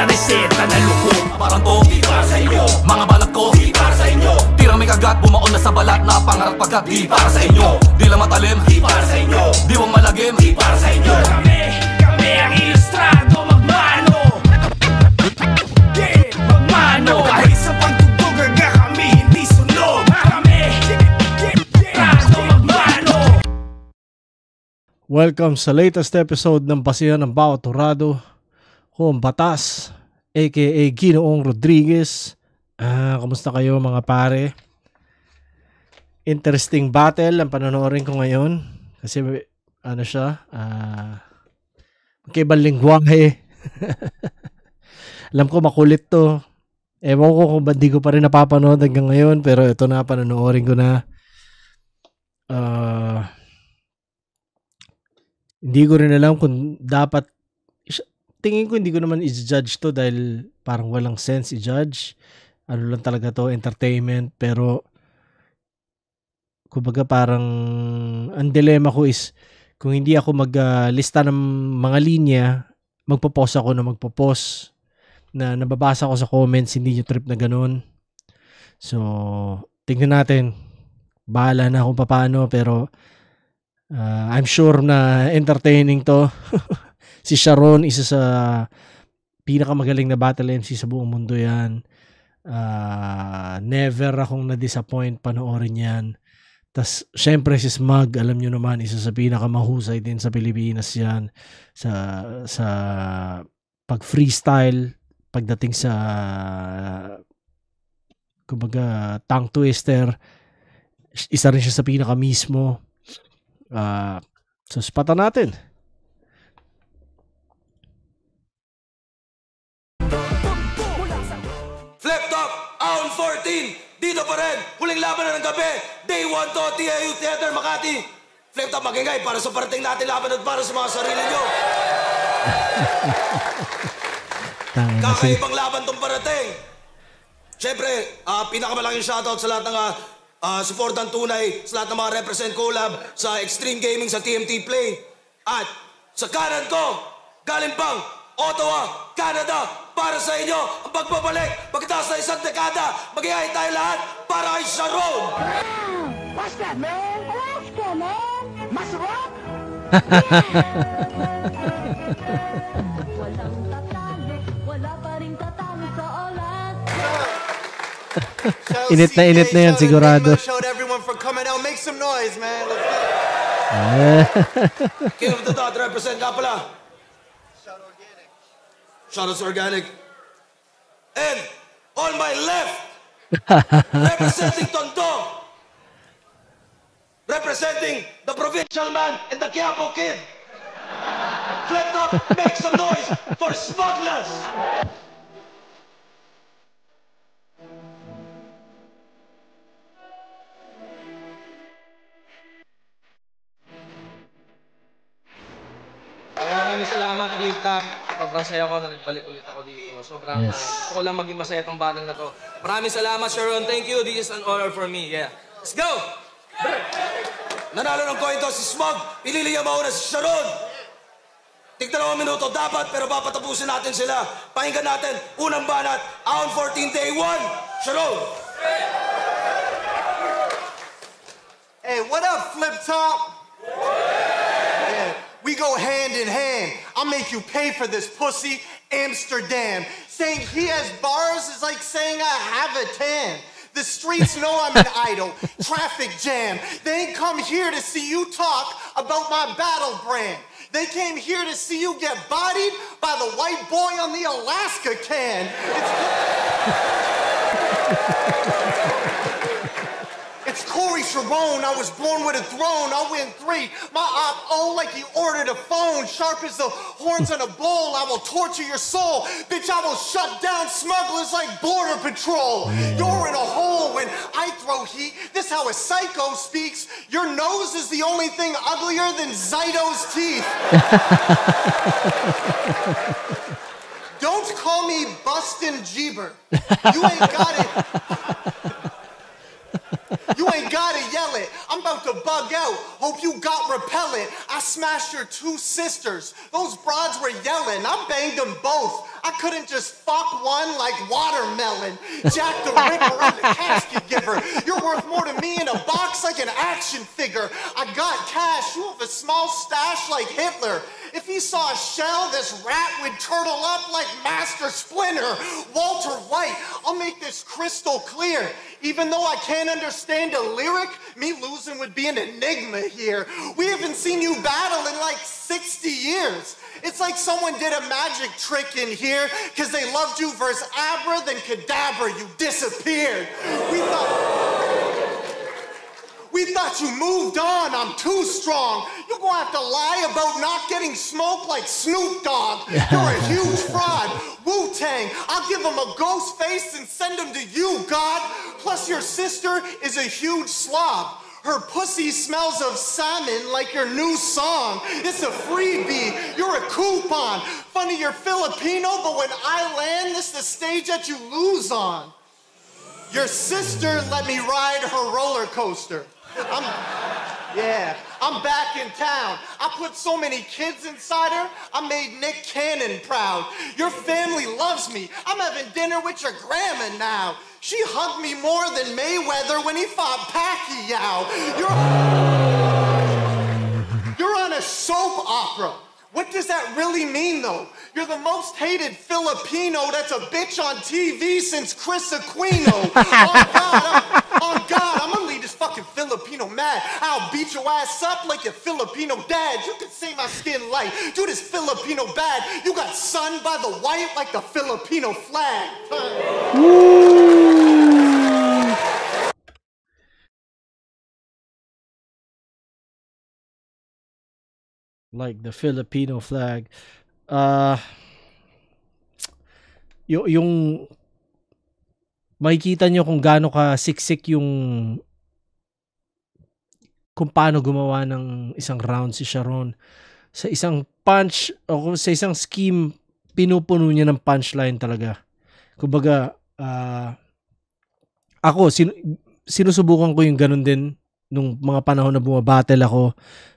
sa reseta na luko. Parang to, di para sa inyo. Mga balat ko, di para sa inyo. Tirang may kagat, bumaon na sa balat na pangarap pagkat di para sa inyo. Di lang matalim, di para sa inyo. Di wang malagim, di para sa inyo. Kami ang ilustrado, magmano. Yeah, magmano. Kahit sa pagtugtog aga kami hindi sunog. Kami, ilustrado, magmano. Welcome sa latest episode ng Basihan ng Bawat Torado. Ko ang Batas, aka Ginoong Rodriguez. Kamusta kayo mga pare? Interesting battle ang panonoorin ko ngayon. Kasi ano siya, magkaibang lingwahe. Alam ko makulit to. Ewan ko kung ba't di ko pa rin napapanood hanggang ngayon. Pero ito na, panonoorin ko na. Hindi ko rin alam kung dapat, tingin ko hindi ko naman i-judge to dahil parang walang sense i-judge. Ano lang talaga to, entertainment. Pero kumbaga parang ang dilemma ko is kung hindi ako maglista ng mga linya, magpo-post ako na magpo-post na nababasa ko sa comments, hindi nyo trip na ganun. So, tingnan natin. Bahala na kung paano, pero I'm sure na entertaining to. Si Sharon, isa sa pinakamagaling na battle MC sa buong mundo yan. Never akong na-disappoint panoorin yan. Tas syempre si Smug, alam nyo naman, isa sa pinakamahusay din sa Pilipinas yan. Sa pag-freestyle, pagdating sa kumbaga tongue twister, isa rin siya sa pinaka mismo. So spatan natin. Flip Top, Aon 14, dito pa rin, huling laban na ng gabi, Day 1 to TAU Theater Makati. Flip Top, magingay para sa parating natin laban at para sa mga sarili nyo. Kakaibang laban tong parating. Siyempre, pinakamalaking shoutout sa lahat ng supportan tunay, sa lahat ng mga represent collab sa Extreme Gaming sa TMT Play. At sa kanan ko, galing pang Ottawa, Canada, para sa inyo ang pagbabalik pagkatapos na isang dekada. Mag-ihay tayo lahat para kay Sharon. What's that, man? Alaska, man. Masarap. Walang tatalo, wala pa rin tatalo sa oras. Init na yan sigurado. Showed everyone for coming out. Make some noise, man. King of the Dot, represent nga pala. Shoutouts Organic. And on my left, representing Tondo, representing the provincial man and the Quiapo kid. Flip Top, make some noise for Smugglers. Maraming salamat, Flip Top. Sobrang saya ko na nagbalik ulit ako dito. Sobrang gusto ko lang maging masaya itong battle na to. Maraming salamat, Sharon. Thank you. This is an honor for me. Yeah. Let's go! Nanalo ng coin to si Smug. Ililiya mauna si Sharon. Tig-2 minuto dapat, pero papatapusin natin sila. Pakinggan natin, unang banat, Aon 14 Day 1. Sharon! Hey, what up, Flip Top? Yeah, we go hand in hand. I'll make you pay for this pussy, Amsterdam. Saying he has bars is like saying I have a tan. The streets know I'm an idol. Traffic jam. They ain't come here to see you talk about my battle brand. They came here to see you get bodied by the white boy on the Alaska can. It's Corey Sharon. I was born with a throne. I win 3. My op like he ordered a phone. Sharp as the horns on a bull. I will torture your soul. Bitch, I will shut down smugglers like Border Patrol. You're in a hole when I throw heat. This how a psycho speaks. Your nose is the only thing uglier than Zyto's teeth. Don't call me Bustin' Jeeber. You ain't got it. You ain't gotta yell it. I'm about to bug out. Hope you got repellent. I smashed your 2 sisters. Those broads were yelling. I banged them both. I couldn't just fuck one like watermelon. Jack the Ripper and the casket giver. You're worth more to me in a box like an action figure. I got cash, you have a small stash like Hitler. If he saw a shell, this rat would turtle up like Master Splinter. Walter White, I'll make this crystal clear. Even though I can't understand a lyric, me losing would be an enigma here. We haven't seen you battle in like 60 years. It's like someone did a magic trick in here because they loved you versus Abra, then Kadabra, you disappeared. We thought you moved on, I'm too strong. You're gonna have to lie about not getting smoked like Snoop Dogg. You're a huge fraud. Wu-Tang, I'll give him a ghost face and send him to you, God. Plus your sister is a huge slob. Her pussy smells of salmon like your new song. It's a freebie, you're a coupon. Funny you're Filipino, but when I land, this is the stage that you lose on. Your sister let me ride her roller coaster. I'm back in town. I put so many kids inside her, I made Nick Cannon proud. Your family loves me. I'm having dinner with your grandma now. She hugged me more than Mayweather when he fought Pacquiao. You're on a soap opera. What does that really mean, though? You're the most hated Filipino that's a bitch on TV since Chris Aquino. Oh, God, I'm gonna leave this fucking Filipino mad. I'll beat your ass up like your Filipino dad. You can say my skin light. Do this Filipino bad. You got sunned by the white like the Filipino flag. Like the Filipino flag. Yung makikita nyo kung gaano ka siksik kung paano gumawa ng isang round si Sharon. Sa isang punch o sa isang scheme, pinupuno niya ng punchline talaga. Kumbaga, ako, sinusubukan ko yung ganun din nung mga panahon na bumabattle ako.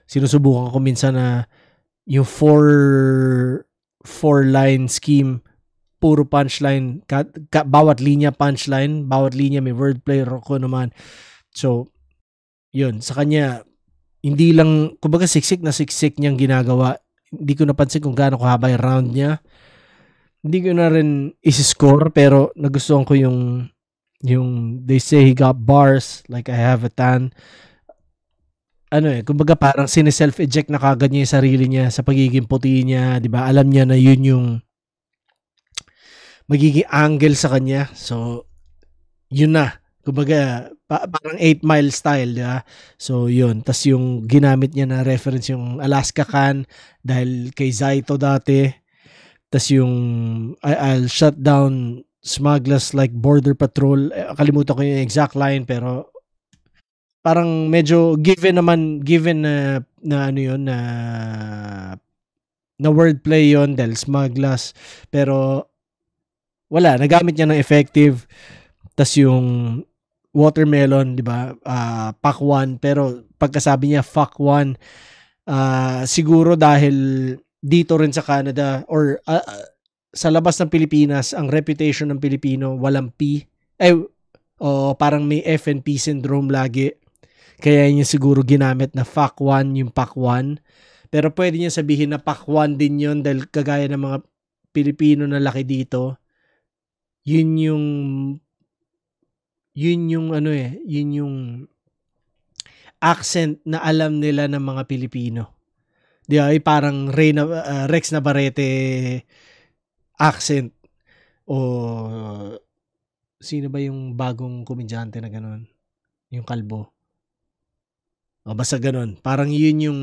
Sinusubukan ko minsan na yung four line scheme, puro punchline, bawat linya punchline, bawat linya may wordplay ko naman. So, yun, sa kanya, hindi lang, kumbaga siksik niyang ginagawa. Hindi ko napansin kung gaano kahaba yung round niya. Hindi ko na rin isi-score, pero nagustuhan ko yung they say he got bars, like I have a tan. Kumbaga parang sine-self-eject na kagad niya yung sarili niya sa pagiging puti niya, di ba? Alam niya na yun yung magiging angle sa kanya. So, yun na. Kumbaga, parang 8 Mile style, di ba? So, yun. Tas yung ginamit niya na reference yung Alaska Can dahil kay Zaito dati. Tas yung I'll shut down smugglers like Border Patrol. Kalimutan ko yung exact line, pero parang medyo given na ano yun, na wordplay yun dahil smugglers, pero wala, nagamit niya ng effective. Tas yung watermelon, di ba, pakwan, pero pagkasabi niya fuckwan, siguro dahil dito rin sa Canada or sa labas ng Pilipinas, ang reputation ng Pilipino walang P, parang may F and P syndrome lagi. Kaya niya siguro ginamit na fuckwan yung pakwan. Pero pwede niya sabihin na pakwan din yun dahil kagaya ng mga Pilipino na laki dito. Yun yung accent na alam nila ng mga Pilipino. Di ba? Parang Rex Navarrete accent. O sino ba yung bagong komedyante na gano'n? Yung kalbo. O basta gano'n. Parang yun yung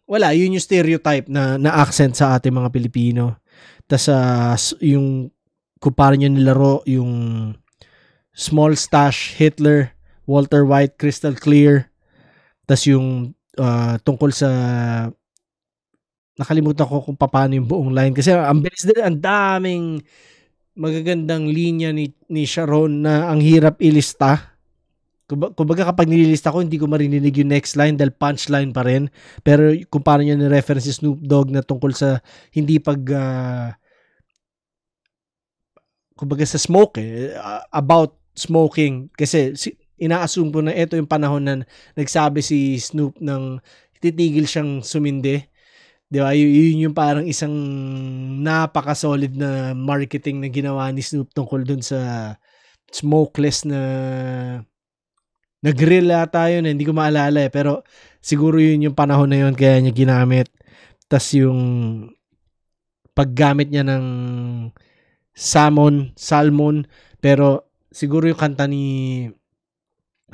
yun yung stereotype na accent sa ating mga Pilipino. Tas yung kumpara nyo nilaro yung Small Stash, Hitler, Walter White, Crystal Clear. Tas yung tungkol sa nakalimutan ko kung paano yung buong line. Kasi ang bilis din, ang daming magagandang linya ni Sharon na ang hirap ilista. Kumbaga kapag nililista ko, hindi ko marinig yung next line dahil punchline pa rin. Pero kung paano niya ni-reference si Snoop Dogg na tungkol sa hindi kumbaga sa smoke about smoking. Kasi ina-assume ko na ito yung panahon na nagsabi si Snoop ng titigil siyang sumindi. Di ba? Yun yung parang isang napaka-solid na marketing na ginawa ni Snoop tungkol dun sa smokeless na grill tayo na hindi ko maalala pero siguro yun yung panahon na yun kaya niya ginamit. Tas yung paggamit niya ng salmon pero siguro yung kanta ni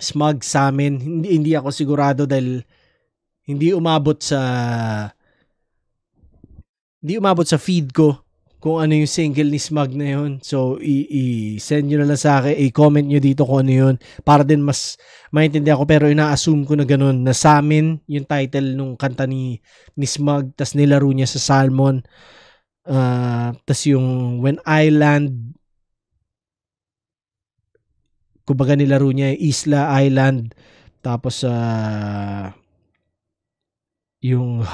Smug Salmon hindi ako sigurado dahil hindi umabot sa feed ko kung ano yung single ni Smug na yun. So, i-send nyo na lang sa akin, i-comment nyo dito kung ano yun para din mas maintindihan ko. Pero ina-assume ko na ganun, na Salmon yung title nung kanta ni Smug, tas nilaro niya sa Salmon. Tas yung When I Land, kumbaga nilaro niya Isla Island, tapos yung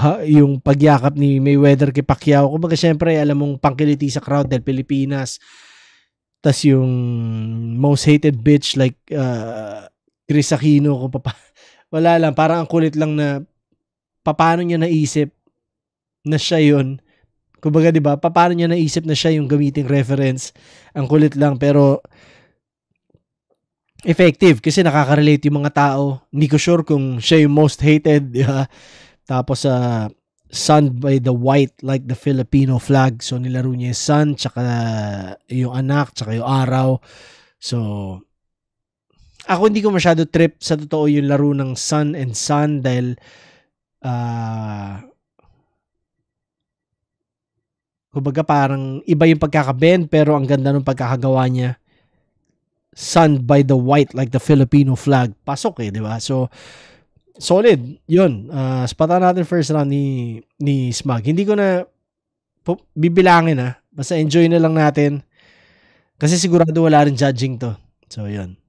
pagyakap ni Mayweather kay Pacquiao. Kumbaga syempre alam mong pangkiliti sa crowd dahil Pilipinas. Tas yung Most Hated Bitch like Chris Aquino wala lang, parang ang kulit lang na paano niya naisip na siya yun. Kumbaga 'di ba? Paano niya naisip na siya yung gamiting reference. Ang kulit lang pero effective kasi nakaka-relate yung mga tao. Hindi ko sure kung siya yung most hated, di ba? Tapos sun by the white like the Filipino flag. So nilaro niya yung sun, tsaka yung anak, tsaka yung araw. So ako hindi ko masyado trip sa totoo yung laro ng sun and sun dahil kumbaga parang iba yung pagkakabend pero ang ganda ng pagkakagawa niya. Sun by the white like the Filipino flag. Pasok di ba? So solid, yun. Spatan natin first round ni Smug. Hindi ko na bibilangin basta enjoy na lang natin. Kasi sigurado wala rin judging to. So, yun.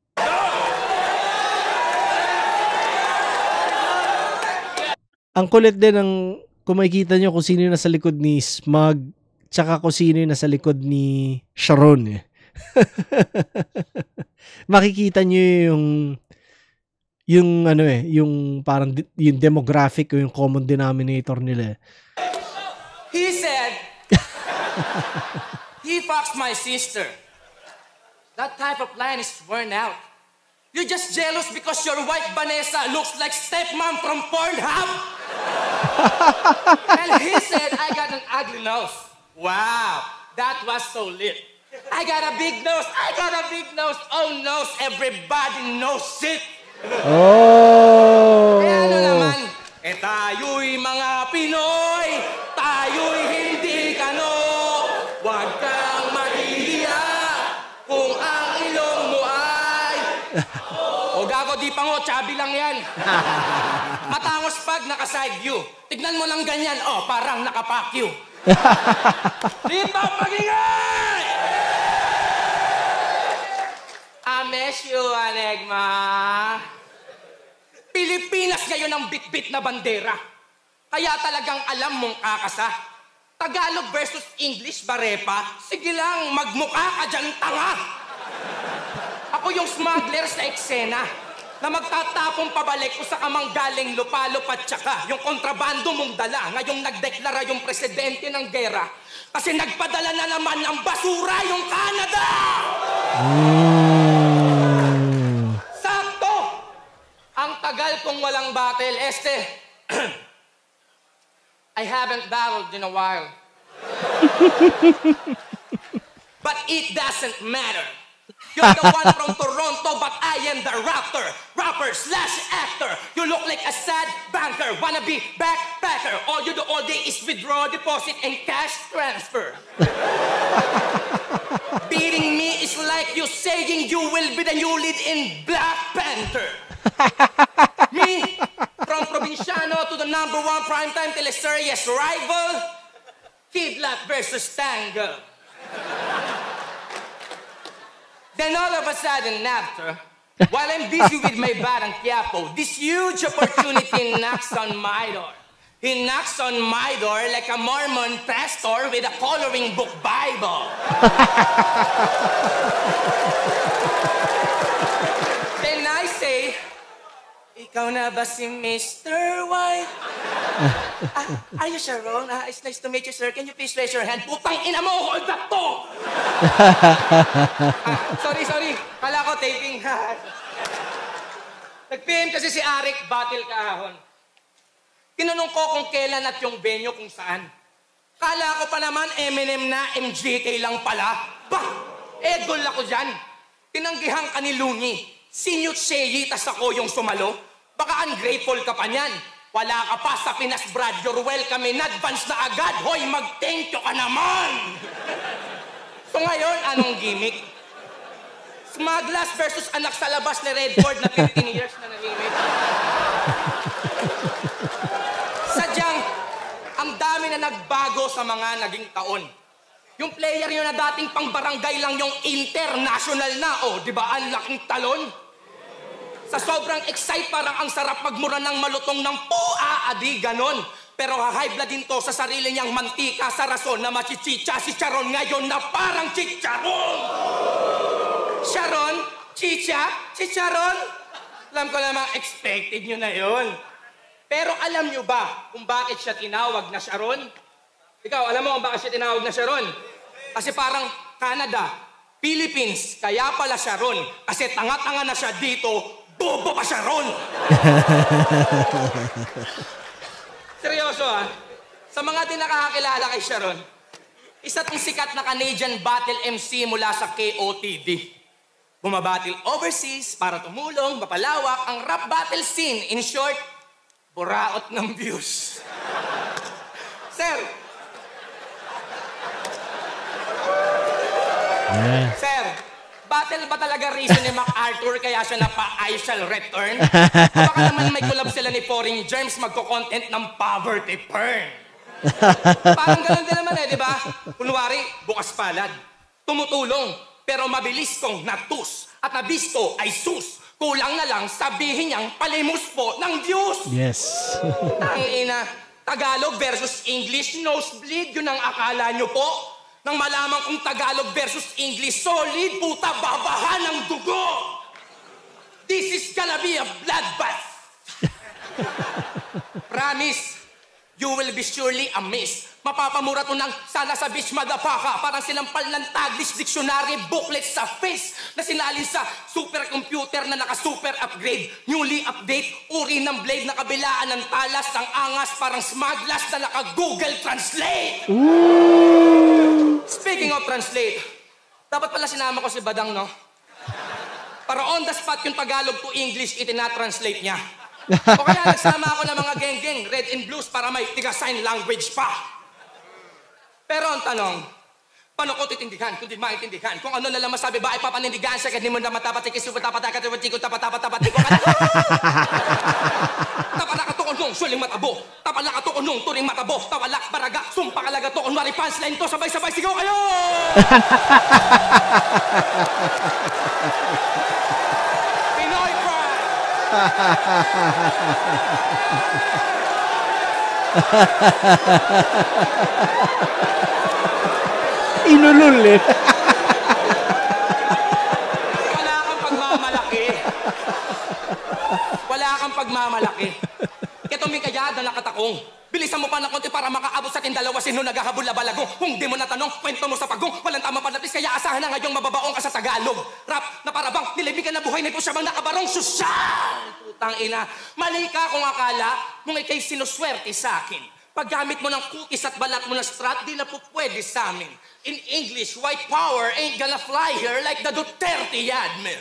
Ang kulit din ng kung makikita nyo kung sino yung nasa likod ni Smug tsaka kung sino yung nasa likod ni Sharon. Makikita nyo yung parang yung demographic o yung common denominator nila. He said, he fucks my sister. That type of line is worn out. You're just jealous because your wife Vanessa looks like stepmom from Pornhub. And he said, I got an ugly nose. Wow, that was so lit. I got a big nose. Oh, nose, everybody knows it. Oh! Kaya ano naman, tayo'y mga Pinoy, tayo'y hindi kano. Huwag kang mahihiya kung ang ilong mo ay... O gago, di pa ngo, chubby lang yan. Matangos pag naka-side view. Tignan mo lang ganyan, parang naka-pack you. Di pa magingay! I miss you, Anegma. Pilipinas ngayon ang bit-bit na bandera. Kaya talagang alam mong kakasa. Tagalog versus English, barepa. Sige lang, magmukha ka dyan, tanga. Ako yung smuggler sa eksena na magtatapong pabalik kung sa kamang galing lupalo patsaka. Yung kontrabando mong dala, ngayong nagdeklara yung presidente ng gera. Kasi nagpadala na naman ng basura yung Canada! Sakto! Ang tagal kong walang battle, I haven't battled in a while. But it doesn't matter. You're the one from Toronto, but I am the rapper/actor. You look like a sad banker, wanna be backpacker. All you do all day is withdraw, deposit, and cash transfer. Beating me is like you saying you will be the new lead in Black Panther. Me, from Provinciano to the #1 primetime teleseries rival, Kidlat versus Tangle. Then all of a sudden after, While I'm busy with my Barang Quiapo, this huge opportunity knocks on my door. He knocks on my door like a Mormon pastor with a coloring book Bible. Then I say, ikaw na ba si Mr. White? Are you Sharon? It's nice to meet you, sir. Can you please raise your hand? Putang ina mo, hold that to! Sorry. Kala ko taping. Nag-PM kasi si Arik Battle kahapon. Tinanong ko kung kailan at yung venue kung saan. Kala ko pa naman Eminem na MJK lang pala. Bah! Gol ako dyan. Tinanggihan ka ni Luni. Sinyut Seyi, tas ako yung sumalo. Baka ungrateful ka pa niyan. Wala ka pa sa Pinas, Brad. You're welcome in advance na agad. Hoy, mag-thank you ka naman! So ngayon, anong gimmick? Smugglas versus anak sa labas ni Redford na 15 years na nag-gimmick. Sadyang, ang dami na nagbago sa mga naging taon. Yung player yun na dating pang barangay lang yung international na. Di ba ang laking talon? Sa sobrang excite, parang ang sarap magmura ng malutong ng adi ganon. Pero high blood din to sa sarili niyang mantika sa rason na machichicha si Sharon ngayon na parang chicharon. Sharon? Chicha? Chicharon? Alam ko namang expected nyo na yun. Pero alam nyo ba kung bakit siya tinawag na Sharon? Ikaw, alam mo kung bakit siya tinawag na Sharon? Kasi parang Canada, Philippines, kaya pala Sharon. Kasi tanga-tanga na siya dito, bobo pa Sharon! Seryoso sa mga di nakakakilala kay Sharon, isa tong sikat na Canadian battle MC mula sa KOTD. Bumabattle overseas para tumulong, mapalawak ang rap battle scene. In short, buraot ng views. Sir! Sir, battle ba talaga reason ni MacArthur kaya siya I shall return? O baka naman may collab sila ni Foreign Germs magko-content ng poverty porn. Parang ganun din naman di ba? Kunwari, bukas palad. Tumutulong, pero mabilis kong natus. At nabisto ay sus. Kulang na lang sabihin niyang palimus po ng views. Yes. Tangina, Tagalog versus English, nosebleed, yun ang akala nyo po? Nang malaman kong Tagalog versus English, solid, puta, babahan ng dugo. This is gonna be a bloodbath. Promise, you will be surely amazed. Mapapamura to ng sana sa beach madapaka. Parang sinampal ng Taglish Dictionary booklet sa face na sinalin sa supercomputer na naka-super upgrade. Newly update, uri ng blade na kabilaan ng talas ng angas parang smugglers na naka-Google Translate. Speaking of translate, dapat pala sinama ko si Badang, no? Para on the spot yung Tagalog to English, itinatranslate niya. O kaya nagsama ako ng mga geng-geng, red and blues, para may tiga-sign language pa. Pero ang tanong, paano ko titindihan kung di maintindihan? Kung ano na lang masabi ba ay papanindigan sa hindi mo na matapatikis, tapatapatiko, tapatapatapatiko, tapalakatukon nung suling matabo, tapalakatukon nung turing matabo, tawalak, baraga, sumpakalaga to, kunwari punchline to, sabay-sabay, sigaw kayo! Pinoy Pride! Inulul eh. Wala kang pagmamalaki. Wala kang pagmamalaki. Ito may kayada nakatakong. Bilisan mo pa ng konti para makaabot sa ating dalawa sino naghahabol na balagong. Kung di mo natanong, kwento mo sa pagong. Walang tama panapis, kaya asahan na ngayong mababaong ka sa Tagalog. Rap na parabang nilibigan na buhay na ito siya bang nakabarong sosyal. Putang ina, mali ka kung akala mong ikay sinuswerte sa akin. Paggamit mo ng cookies at balat mo na strat, di na po pwede sa amin. In English, white power ain't gonna fly here like the Duterte yadmin.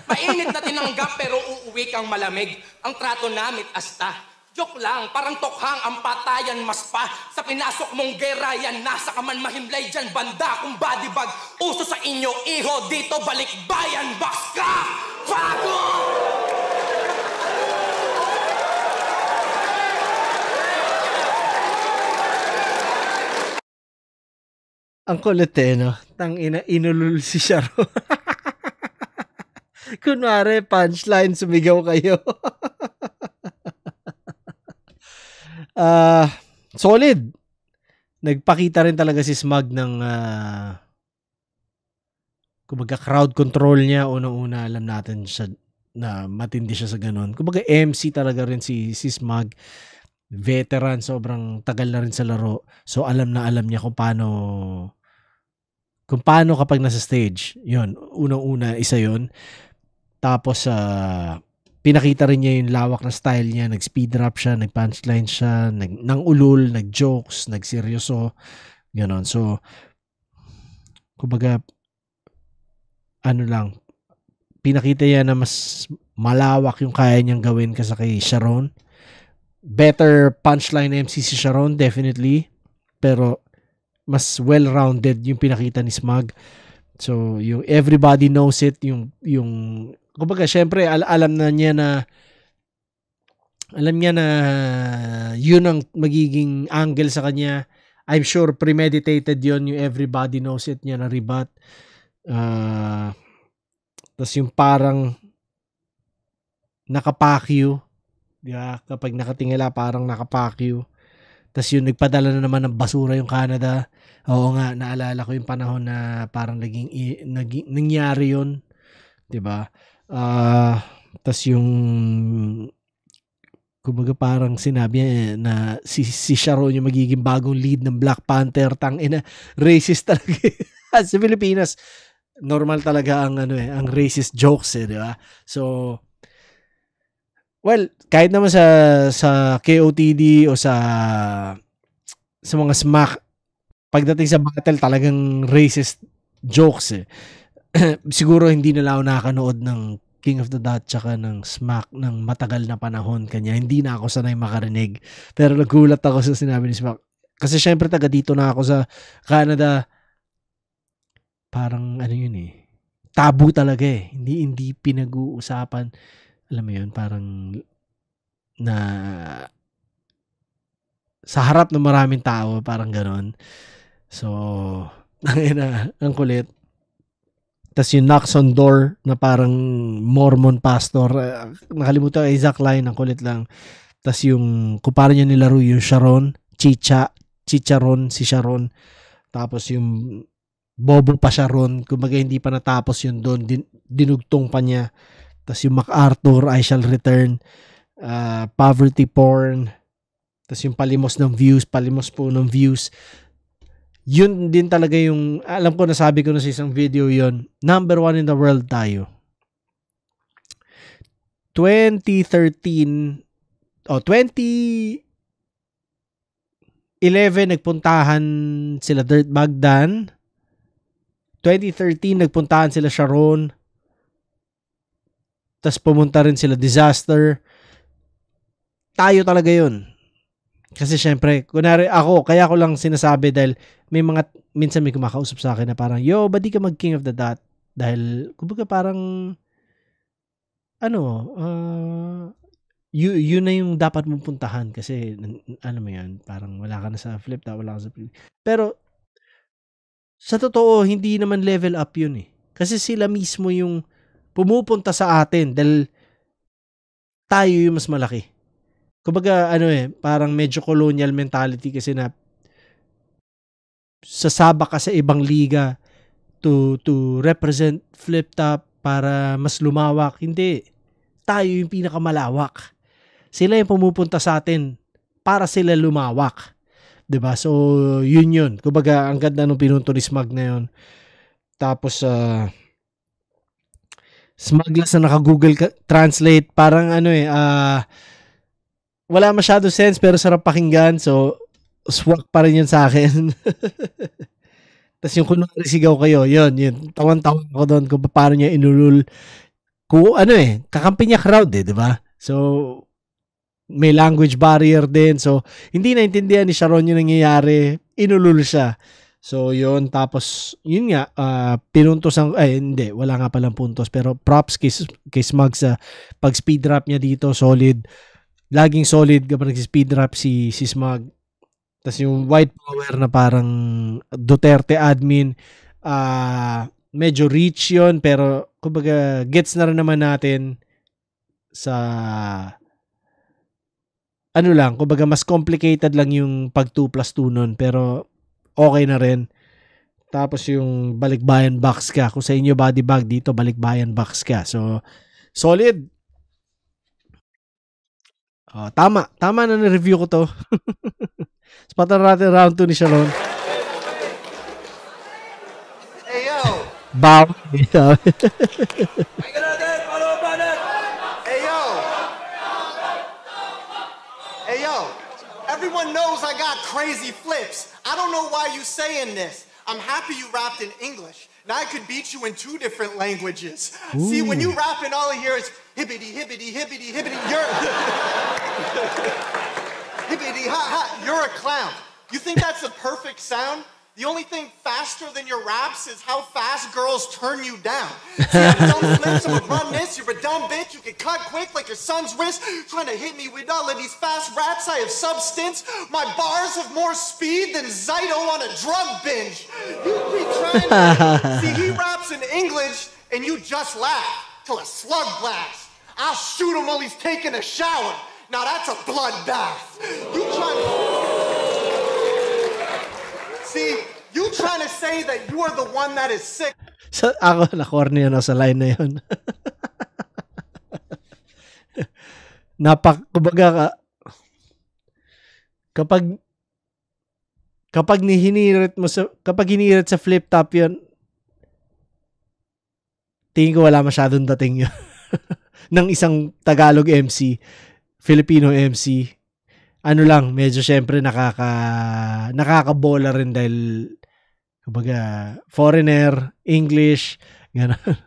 Mainit na tinanggap pero uuwi kang malamig. Ang trato namit asta. Joke lang, parang tokhang ang patayan mas pa. Sa pinasok mong gera yan, nasa kaman mahimlay dyan. Banda kung body bag, uso sa inyo, iho dito, balikbayan, box ka! Fago! Ang kulit no? Tangina, inulul si Sharo. Kunwari, punchline, sumigaw kayo. Solid. Nagpakita rin talaga si Smug ng kumbaga crowd control niya. Unang-una alam natin siya na matindi siya sa ganun. Kumbaga MC talaga rin si Smug. Veteran, sobrang tagal na rin sa laro. So alam na alam niya kung paano kapag nasa stage. Yun, unang-una, isa yun. Tapos pinakita rin niya yung lawak na style niya. Nag-speed rap siya, nag-punchline siya, nang-ulul, nag-jokes, nag-seryoso. Ganon. So, kumbaga, pinakita niya na mas malawak yung kaya niyang gawin kaysa kay Sharon. Better punchline MC si Sharon, definitely. Pero, mas well-rounded yung pinakita ni Smug. So, yung everybody knows it, yung kumbaga, syempre, alam niya na yun ang magiging angle sa kanya. I'm sure premeditated yun, yung everybody knows it niya na rebut. Tas yung parang nakapakyu, diba? Kapag nakatingala, parang nakapakyu. Tas yung nagpadala na naman ng basura yung Canada. Oo nga, naalala ko yung panahon na parang nangyari yun. Diba? Tas yung kumbaga parang sinabi na si Sharon yung magiging bagong lead ng Black Panther. Tangina, racist talaga. Sa Pilipinas, normal talaga ang ang racist jokes, di ba? So, well, kahit naman sa KOTD o sa mga smack, pagdating sa battle, talagang racist jokes siguro hindi na ako nakakanood ng King of the Dot tsaka ng Smack ng matagal na panahon kanya. Hindi na ako sanay makarinig. Pero nagulat ako sa sinabi ni Smack. Kasi syempre taga dito na ako sa Canada. Parang yun tabu talaga Hindi pinag-uusapan. Alam mo yun, parang na sa harap ng maraming tao, parang ganon. So, ang kulit. Tas yung knocks on door na parang Mormon pastor. Nakalimutan ko exact line, ang kulit lang. Tas yung kung paano niya nilaro yung Sharon, Chicharon, si Sharon. Tapos yung Bobo pa Sharon, kumbaga hindi pa natapos yun doon, dinugtong pa niya. Tas yung MacArthur, I Shall Return, Poverty Porn. Tas yung palimos po ng views. Yun din talaga yung, alam ko, nasabi ko na sa isang video yon, number 1 in the world tayo. 2011 nagpuntahan sila Dirtbag Dan. 2013 nagpuntahan sila Sharon. Tas pumunta rin sila Disaster. Tayo talaga yun. Kasi syempre, kunwari ako, kaya ko lang sinasabi dahil minsan may kumakausap sa akin na parang, yo, ba't di ka mag-King of the Dot? Dahil, kumbaga parang, yun na yung dapat mong puntahan kasi, mo yan, parang wala ka na sa flip top, wala ka sa flip. Pero, sa totoo, hindi naman level up yun Kasi sila mismo yung pumupunta sa atin dahil tayo yung mas malaki. Kumbaga, parang medyo colonial mentality kasi na sasabak ka sa ibang liga to represent flip top para mas lumawak. Hindi. Tayo yung pinakamalawak. Sila yung pumupunta sa atin para sila lumawak. 'Di ba? So, yun. Kumbaga, ang ganda nung pinunto ni Smug na yun. Tapos, Smugless na naka-Google Translate. Parang wala masyado sense pero sarap pakinggan. So, swak pa rin yun sa akin. Tapos yung kunwari sigaw kayo, yun. Tawan-tawan ako doon kung paano niya inulul. Kung kakampi niya crowd di ba? So, may language barrier din. So, hindi naintindihan ni Sharon yung nangyayari. Inulul siya. So, yun. Tapos, yun nga, pinuntos hindi, wala nga palang puntos. Pero props kay Smug sa pag-speed rap niya dito, solid. Laging solid kapag nag-speed rap si Smug. Tapos yung white power na parang Duterte admin, medyo rich yun, pero kumbaga gets na rin naman natin sa ano lang, kumbaga mas complicated lang yung pag 2 plus 2 nun, pero okay na rin. Tapos yung balikbayan box ka. Kung sa inyo body bag, dito balikbayan box ka. So, solid. Tama na na-review ko to. Spatan natin round 2 ni Sharon. Hey, yo. Bow. Hey, yo. Hey, yo. Everyone knows I got crazy flips. I don't know why you saying this. I'm happy you rapped in English. Now I could beat you in 2 different languages. Ooh. See, when you rap and all I hear is hibbity, hibbity, hibbity, hibbity, you're... hibbity, ha, ha, you're a clown. You think that's the perfect sound? The only thing faster than your raps is how fast girls turn you down. See, I'm dumb flips, I'm a run this, you're a dumb bitch, you can cut quick like your son's wrist, trying to hit me with all of these fast raps, I have substance, my bars have more speed than Zyto on a drug binge. You be trying to... See, he raps in English, and you just laugh, till a slug blast. I'll shoot him while he's taking a shower. Now that's a bloodbath. You trying to... See, you trying to say that you are the one that is sick. So, ako, na-corny na sa line na yun. Kumbaga, kapag hinirit sa flip top yun, tingin ko wala masyadong dating yun. Ng isang Tagalog MC, Filipino MC. Ano lang, medyo syempre nakakabola rin dahil kumbaga foreigner, English, gano'n.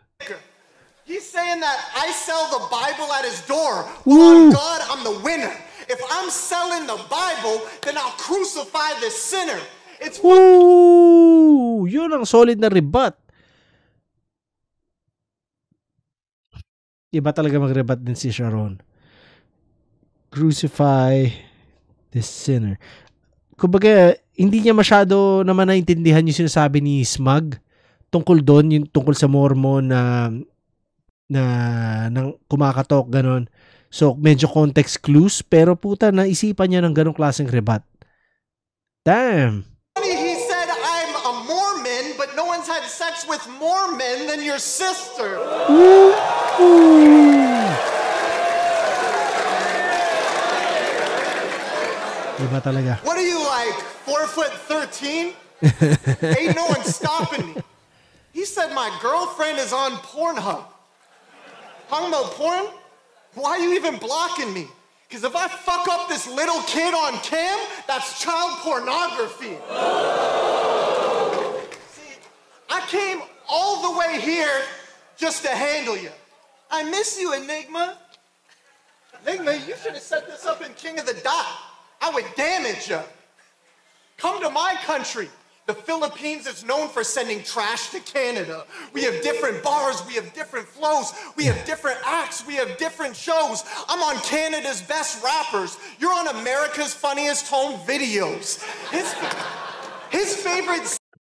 He's saying that I sell the Bible at his door. Well, on God, I'm the winner. If I'm selling the Bible, then I'll crucify the sinner. It's... Woo! Yun ang solid na rebut. Iba talaga mag-rebut din si Sharon. Crucify the sinner. Kumbaga, hindi niya masyado naman naintindihan yung sinasabi ni Smug tungkol doon, yung tungkol sa Mormon na nang kumakatok, ganon. So, medyo context clues, pero puta, naisipan niya ng ganong klaseng rebut. Damn! He said, I'm a Mormon, but no one's had sex with more men than your sister. Ooh. Iba talaga. What are you like, 4'13"? Ain't no one stopping me. He said my girlfriend is on Pornhub. Talking about porn? Why are you even blocking me? Because if I fuck up this little kid on cam, that's child pornography. See, I came all the way here just to handle you. I miss you, Enigma. Enigma, you should have set this up in King of the Dot. I would damage you. Come to my country. The Philippines is known for sending trash to Canada. We have different bars, we have different flows, we have different acts, we have different shows. I'm on Canada's best rappers. You're on America's funniest home videos. His favorite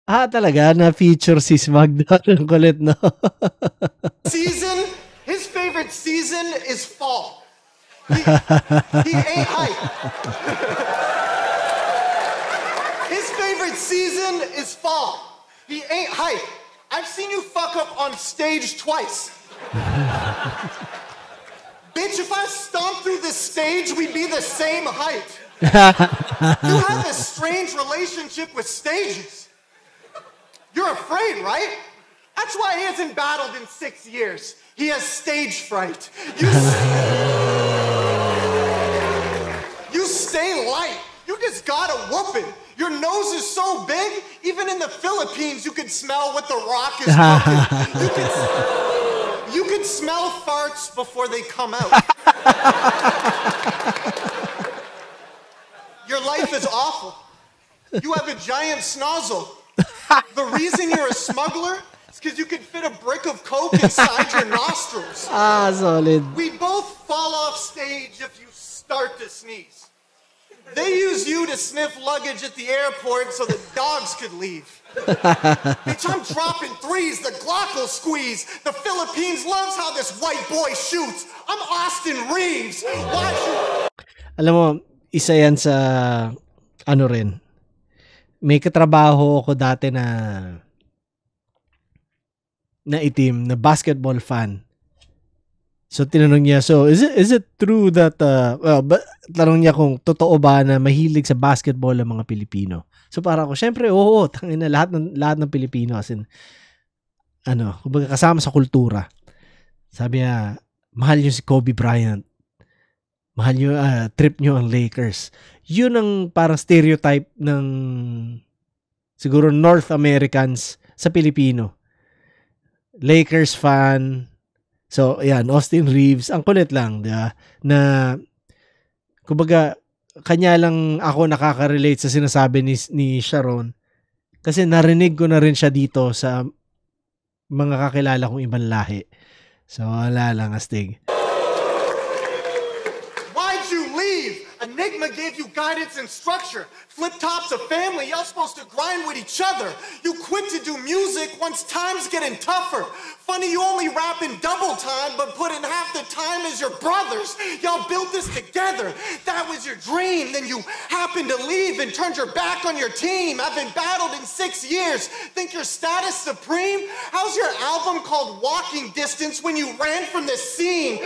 talaga na-feature si Smug doon. Ang kulit, no? His favorite season is fall. He ain't hype. His favorite season is fall. He ain't hype. I've seen you fuck up on stage twice. Bitch, if I stomp through this stage, we'd be the same height. You have a strange relationship with stages. You're afraid, right? That's why he hasn't battled in 6 years. He has stage fright. You stay light. You just got a whooping. Your nose is so big, even in the Philippines, you can smell what the Rock is cooking. You can smell farts before they come out. Your life is awful. You have a giant snozzle. The reason you're a smuggler is because you can fit a brick of coke inside your nostrils. Solid. We both fall off stage if you start to sneeze. They use you to sniff luggage at the airport so the dogs could leave. Bitch, I'm dropping threes. The Glock will squeeze. The Philippines loves how this white boy shoots. I'm Austin Reeves. Watch you. Alam mo, isa yan sa ano rin. May katrabaho ako dati na itim, na basketball fan. So tinanong niya, so is it true that tanong niya kung totoo ba na mahilig sa basketball ang mga Pilipino? So para ako, syempre, oo, tangina lahat ng Pilipino, as in kumbaga kasama sa kultura. Sabi niya, mahal niyo si Kobe Bryant. Mahal niyo, trip niyo ang Lakers. Yun ang parang stereotype ng siguro North Americans sa Pilipino. Lakers fan. So, ayan, Austin Reeves. Ang kulit lang, diba? Na, kumbaga, kanya lang ako nakaka-relate sa sinasabi ni Sharon. Kasi narinig ko na rin siya dito sa mga kakilala kong ibang lahi. So, wala lang, astig. Why'd you leave? Enigma gave you guidance and structure. Flip Top's a family. Y'all supposed to grind with each other. You quit to do music once time's getting tougher. Funny you only rap in double time, but put in half the time as your brothers. Y'all built this together. That was your dream. Then you happened to leave and turned your back on your team. Haven't battled in 6 years. Think your status supreme? How's your album called Walking Distance when you ran from the scene?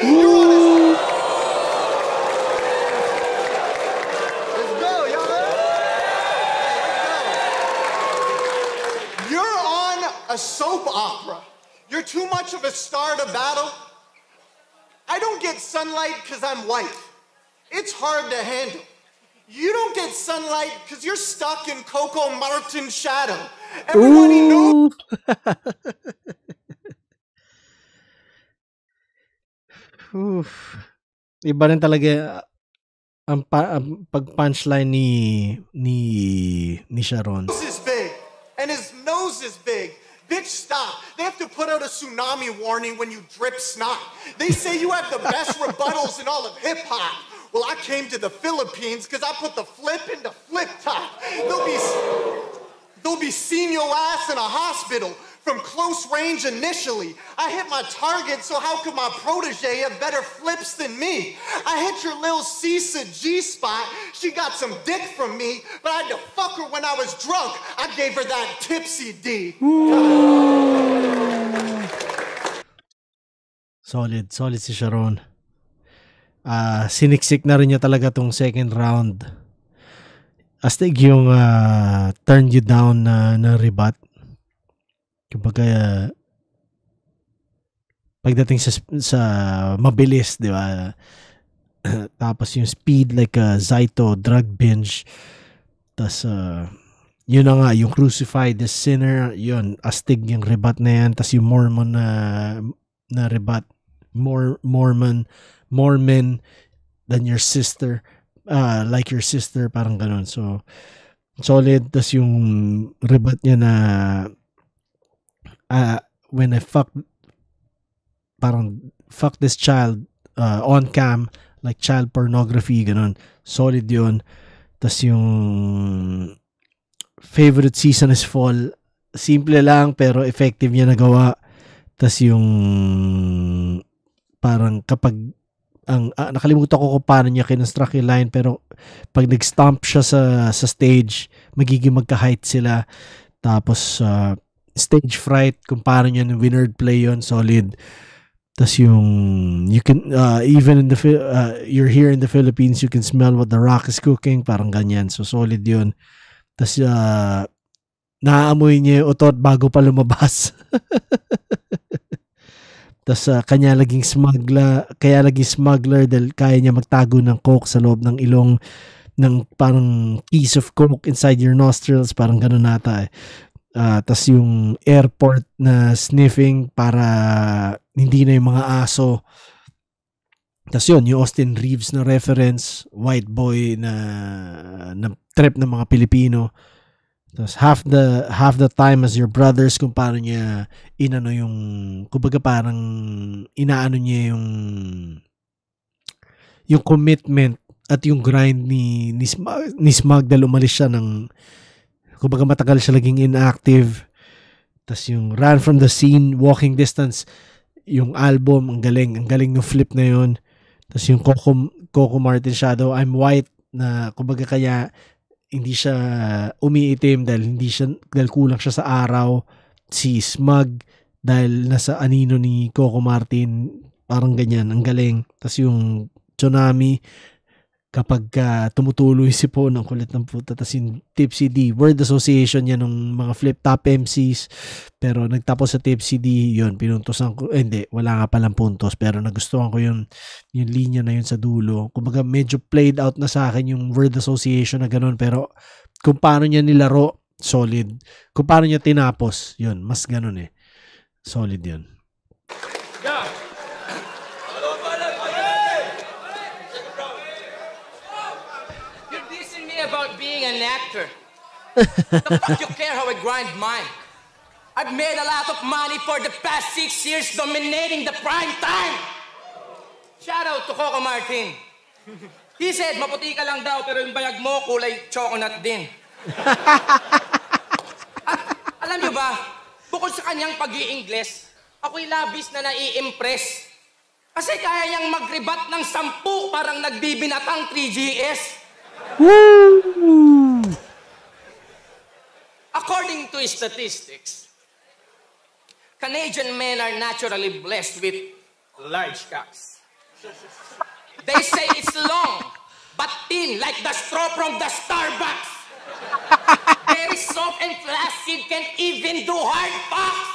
You're on a... a soap opera. You're too much of a star to battle. I don't get sunlight because I'm white. It's hard to handle. You don't get sunlight because you're stuck in Coco Martin's shadow. Everybody knows. Iba rin talaga ang pag-punchline ni Sharon. His nose is big, and his nose is big. Bitch, stop. They have to put out a tsunami warning when you drip snot. They say you have the best rebuttals in all of hip-hop. Well, I came to the Philippines because I put the flip into Flip Top. They'll be seeing your ass in a hospital from close range initially. I hit my target, so how could my protege have better flips than me? I hit your little Cisa G-spot. She got some dick from me, but I had to fuck her when I was drunk. I gave her that tipsy D. Solid si Sharon. Siniksik na rin niya talaga tong second round. Astig yung turn you down na rebut. Kumbaga, pagdating sa mabilis, di ba? Tapos yung speed like a Zaito drug binge. Tapos, yun na nga, yung Crucify the Sinner, yun, astig yung rebut na yan. Tapos yung Mormon na rebut. Mormon than your sister. Like your sister, parang ganun. So, solid. Tapos yung rebut niya na when I fuck this child on cam, like child pornography, ganun. Solid yun. Tas yung favorite season is fall. Simple lang pero effective niya nagawa. Tas yung parang kapag nakalimutan ko kung paano niya kinonstruct yung line, pero pag nag-stomp siya sa stage, magiging magka-height sila. Tapos stage fright, kung paano niya winard play yon, solid. Tas yung you can even in the you're here in the Philippines, you can smell what the Rock is cooking, parang ganyan. So solid yun. Tas naaamoy niya yung utot bago pa lumabas. Tas kaya laging smuggler dahil kaya niya magtago ng coke sa loob ng ilong, ng parang piece of coke inside your nostrils, parang ganun nata eh. Tas yung airport na sniffing para hindi na yung mga aso. Tas yun, yung Austin Reeves na reference, white boy na trip ng mga Pilipino. Tas half the time as your brothers, kung paano niya inano yung, kumbaga parang inaano niya yung commitment at yung grind ni Smug dahil umalis siya ng kumbaga matagal siya laging inactive. Tas yung Run from the Scene, Walking Distance, yung album, ang galing ng flip na yun. Tas yung Coco Martin Shadow, I'm White, na kumbaga kaya hindi siya umiitim dahil kulang siya sa araw. Si Smug, dahil nasa anino ni Coco Martin, parang ganyan, ang galing. Tas yung Tsunami, kapag tumutuloy si Po ng kulit ng puta. Tas yung Tipsy D, word association yan ng mga flip top MCs, pero nagtapos sa Tipsy D, yun, pinuntosan ko, hindi, wala nga palang puntos, pero nagustuhan ko yung linya na yun sa dulo. Kumbaga medyo played out na sa akin yung word association na ganun, pero kung paano niya nilaro, solid. Kung paano niya tinapos, yun, mas ganun eh. Solid yun. About being an actor. The fuck you care how I grind mine? I've made a lot of money for the past 6 years dominating the prime time. Shout out to Coco Martin. He said, maputi ka lang daw pero yung bayag mo kulay chocolate din. At alam nyo ba, bukod sa kanyang pag-i-Ingles, ako'y labis na nai-impress. Kasi kaya niyang mag-rebat ng 10 parang nagbibinatang 3GS. Woo! According to statistics, Canadian men are naturally blessed with large cocks. They say it's long, but thin like the straw from the Starbucks. Very soft and flaccid, can't even do hard fucks.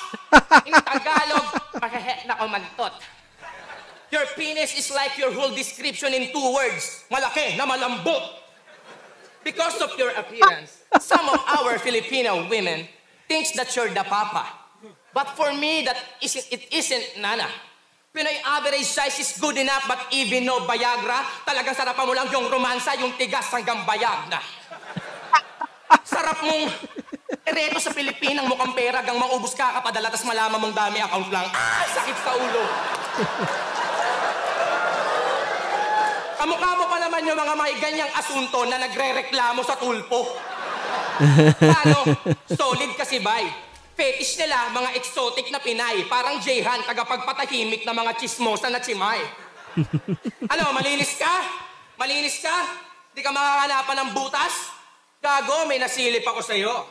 In Tagalog, makahet na kumantot. Your penis is like your whole description in 2 words. Malaki na malambot. Because of your appearance, some of our Filipino women thinks that you're the papa. But for me, it isn't nana. Pinoy average size is good enough, but even no Viagra, talagang sarapan mo lang yung romansa, yung tigas hanggang bayag na. Sarap mong ereto sa Pilipinang mukhang pera hanggang maubos ka kapadala, tas malaman mong dami account lang. Sakit sa ulo. Kamukha mo pa naman yung mga may ganyang asunto na nagre-reklamo sa tulpo. Ano? Solid kasi bay. Fetish nila, mga exotic na Pinay. Parang Jehan, tagapagpatahimik na mga chismosa na chimay. Ano, malinis ka? Malinis ka? Di ka makakanapan ng butas? Gago, may nasilip ako sa'yo.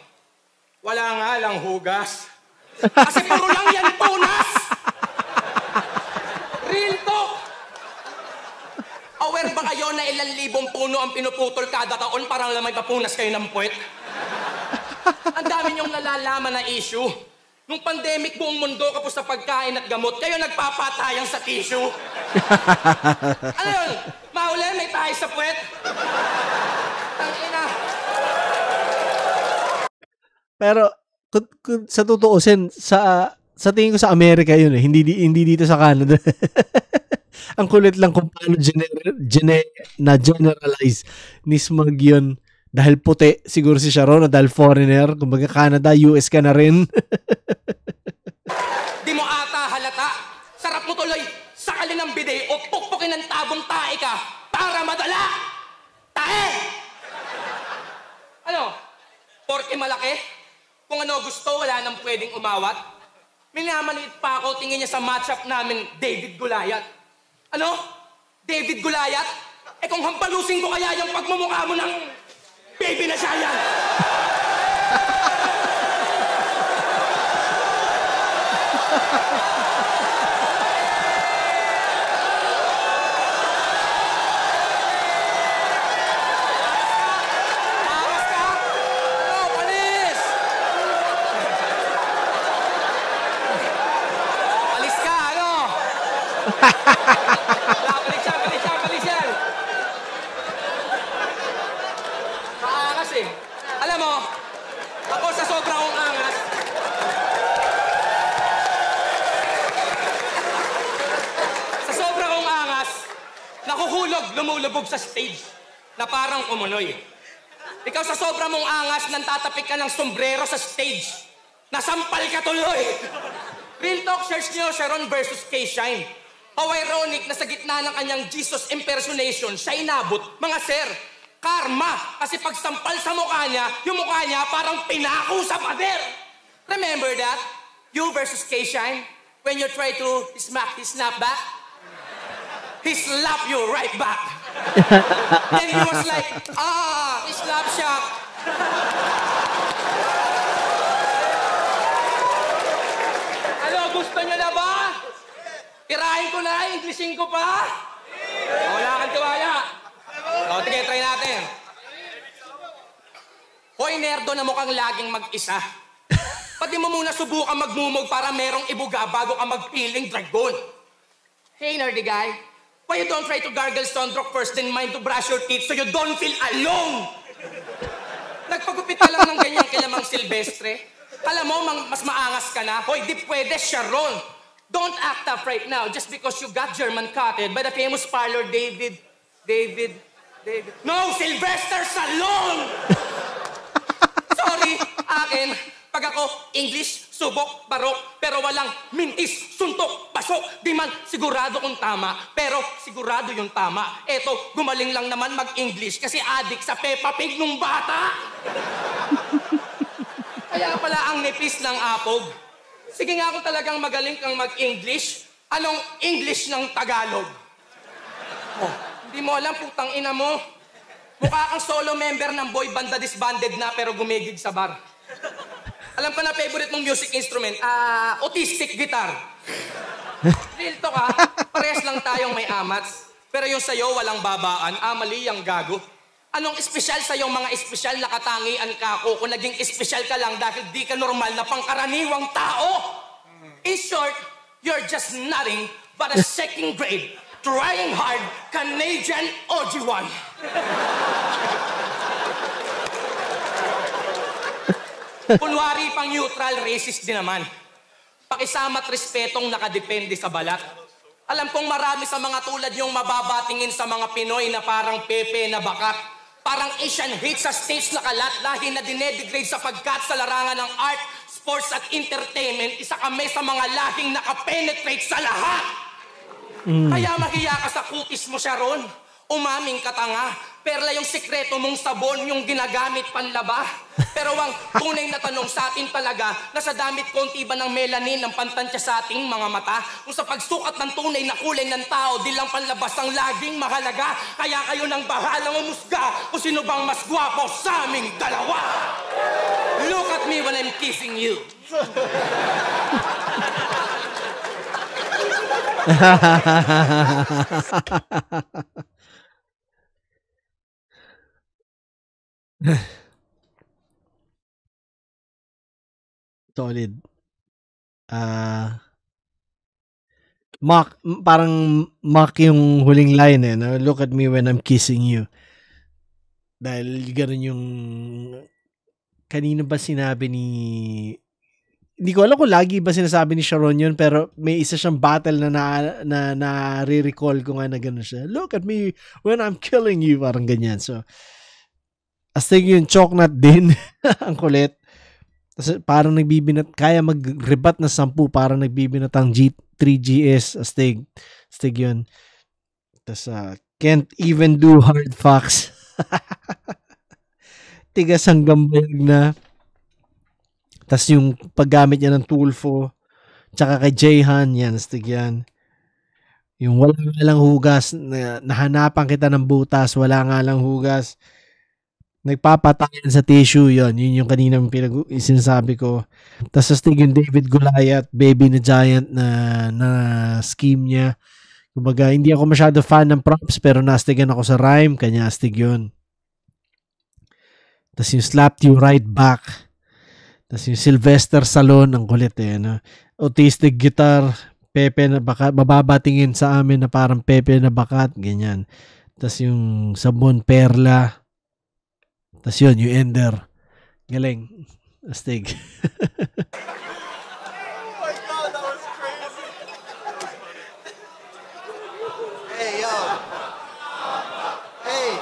Wala nga lang hugas. Kasi puro lang yan punas! Real talk! Aware ba kayo na ilang libong puno ang pinuputol kada taon para lang may papunas kayo ng puwet? Ang dami niyong nalalaman na issue. Nung pandemic, buong mundo kapos sa pagkain at gamot, kayo nagpapatayang sa tissue. Ano yun? Mauli, may tayo sa puwet? Tangina. Pero sa tutuusin, sa tingin ko sa Amerika yun eh, hindi dito sa Canada. Ang kulit lang kung paano generalize ni Smug yun. Dahil puti, siguro si Sharon, o dahil foreigner. Kumbaga Canada, US ka na rin. Di mo ata halata. Sarap mo tuloy sakalin ng bide o pukpukin ng tabong tae ka para madala. Tae! Ano? Porke malaki? Kung ano gusto, wala nang pwedeng umawat. Minamaliit pa ako, tingin niya sa matchup namin, David Goliath. Ano? David Goliath? Eh kung hampalusin ko kaya yung pagmumukha mo ng baby na siya yan. Tawas ka? Ano, palis? Palis ka, ano? Balik siya. Maangas eh. Alam mo, ako sa sobrang kong angas, nakuhulog, lumulubog sa stage na parang umunoy. Ikaw sa sobrang mong angas, nantatapik ka ng sombrero sa stage. Nasampal ka tuloy. Real talk, search niyo Sharon versus K-Shine. How ironic na sa gitna ng kanyang Jesus impersonation, siya inabot. Mga sir, Karma. Kasi pag sampal sa mukha niya, yung mukha niya parang pinako sa pader. Remember that? You versus K-Shine, when you try to smack his snapback, he slap you right back. Then he was like, he slap shock. Ano, gusto niyo na ba? Tirahin ko na, Englishin ko pa? Wala kang tiwala. O, sige, try natin. Hoy, nerdo na mukhang laging mag-isa. Pati mo muna subukan magmumog para merong ibuga bago ka magpiling dragon. Hey, nerdy guy. Why you don't try to gargle Sondrock first then mind to brush your teeth so you don't feel alone? Nagpagupit ka lang ng ganyan kila Mang Silvestre. Alam mo, mas maangas ka na. Hoy, di pwede, Sharon. Don't act up right now just because you got German cutted by the famous parlor David. No, Sylvester Stallone! Sorry, akin. Pag ako, English, subok, barok, pero walang mintis, suntok, pasok. Di man sigurado kung tama, pero sigurado yung tama. Eto, gumaling lang naman mag-English kasi adik sa Peppa Pig nung bata. Kaya pala ang nipis ng apog. Sige nga kung talagang magaling kang mag-English, anong English ng Tagalog? Oh, hindi mo alam, putang ina mo. Mukha kang solo member ng boy band na disbanded na pero gumigig sa bar. Alam ko na favorite mong music instrument, autistic guitar. Real to ka, parehas lang tayong may amats. Pero yung sayo walang babaan, mali yung gago. Anong espesyal sa yung mga espesyal na katangian ka ko kung naging espesyal ka lang dahil di ka normal na pangkaraniwang tao? In short, you're just nothing but a second grade, trying hard Canadian OG1. Kunwari pang neutral, racist din naman. Pakisama at respetong nakadepende sa balat. Alam kong marami sa mga tulad yung mababatingin sa mga Pinoy na parang Pepe na bakat. Parang Asian hate sa stage na kalat, lahi na dinedegrade sapagkat sa larangan ng art, sports at entertainment, isa kami sa mga lahing nakapenetrate sa lahat. Kaya mahiya ka sa kutis mo, Sharon. Umaming ka tanga. Perla yung sikreto mong sabon, yung ginagamit panlaba. Pero ang tunay na tanong sa atin talaga, nasa damit konti ba ng melanin ang pantansya sa ating mga mata? Kung sa pagsukat ng tunay na kulay ng tao, di lang panlabas ang laging mahalaga. Kaya kayo nang bahalang umusga kung sino bang mas gwapo sa aming dalawa. Look at me when I'm kissing you. Solid. Parang mock yung huling line eh. No? Look at me when I'm kissing you. Dahil gano'n yung... Kanino ba sinabi ni... Hindi ko alam kung lagi ba sinasabi ni Sharon yun, pero may isa siyang battle na nare-recall ko nga na gano'n siya. Look at me when I'm killing you. Parang ganyan. So, astig yung choknut din. Ang kulit. Kasi parang nagbibinat, kaya mag-rebat na 10, parang nagbibinat ang 3GS, astig yun. Tapos, can't even do hard facts. Tigas hanggang bayag na. Tapos yung paggamit niya ng Tulfo, tsaka kay Jayhan, yan, astig yan. Yung wala nga lang hugas, nahanapan kita ng butas, wala nga lang hugas. Nagpapatayan sa tissue, yun yung kanina sinasabi ko. Tapos astig yung David Goliath, baby na giant na scheme niya. Kumbaga, hindi ako masyado fan ng props, pero nastigan ako sa rhyme, kanya astig yun. Tapos yung slapped you right back. Tapos yung Sylvester Stallone, ang kulit eh. No? Autistic guitar, Pepe na bakat, mababatingin sa amin na parang Pepe na bakat, ganyan. Tapos yung sabon perla. Tapos yun, yung ender. Galing. Astig. Oh my God, that was crazy. Hey, yo. Hey.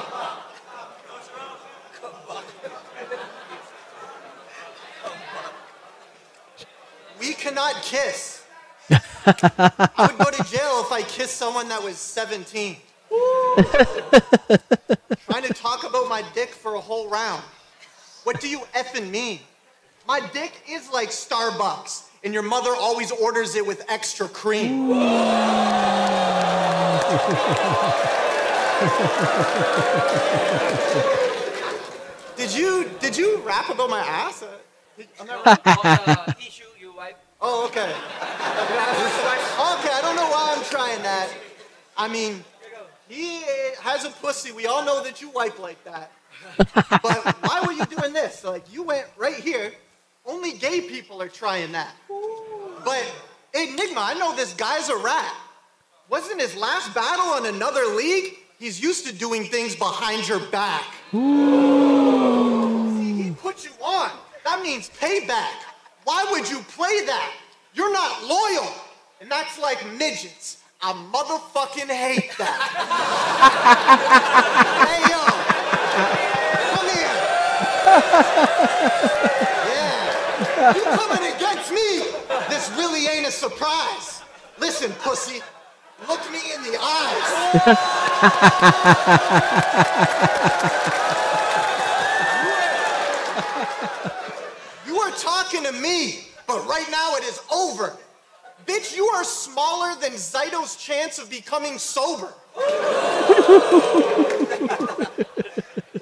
We cannot kiss. I would go to jail if I kissed someone that was 17. Trying to talk about my dick for a whole round. What do you effing mean? My dick is like Starbucks, and your mother always orders it with extra cream. Did you rap about my ass? I'm not right. Tissue you wipe. Oh, okay. Okay, I don't know why I'm trying that. I mean, he has a pussy. We all know that you wipe like that. But why were you doing this? Like, you went right here. Only gay people are trying that. But, hey, Enigma, I know this guy's a rat. Wasn't his last battle in another league? He's used to doing things behind your back. See, he put you on. That means payback. Why would you play that? You're not loyal. And that's like midgets. I motherfucking hate that. Hey, yo. Come here. Yeah. You coming against me? This really ain't a surprise. Listen, pussy. Look me in the eyes. You are talking to me, but right now it is over. Bitch, you are smaller than Zyto's chance of becoming sober.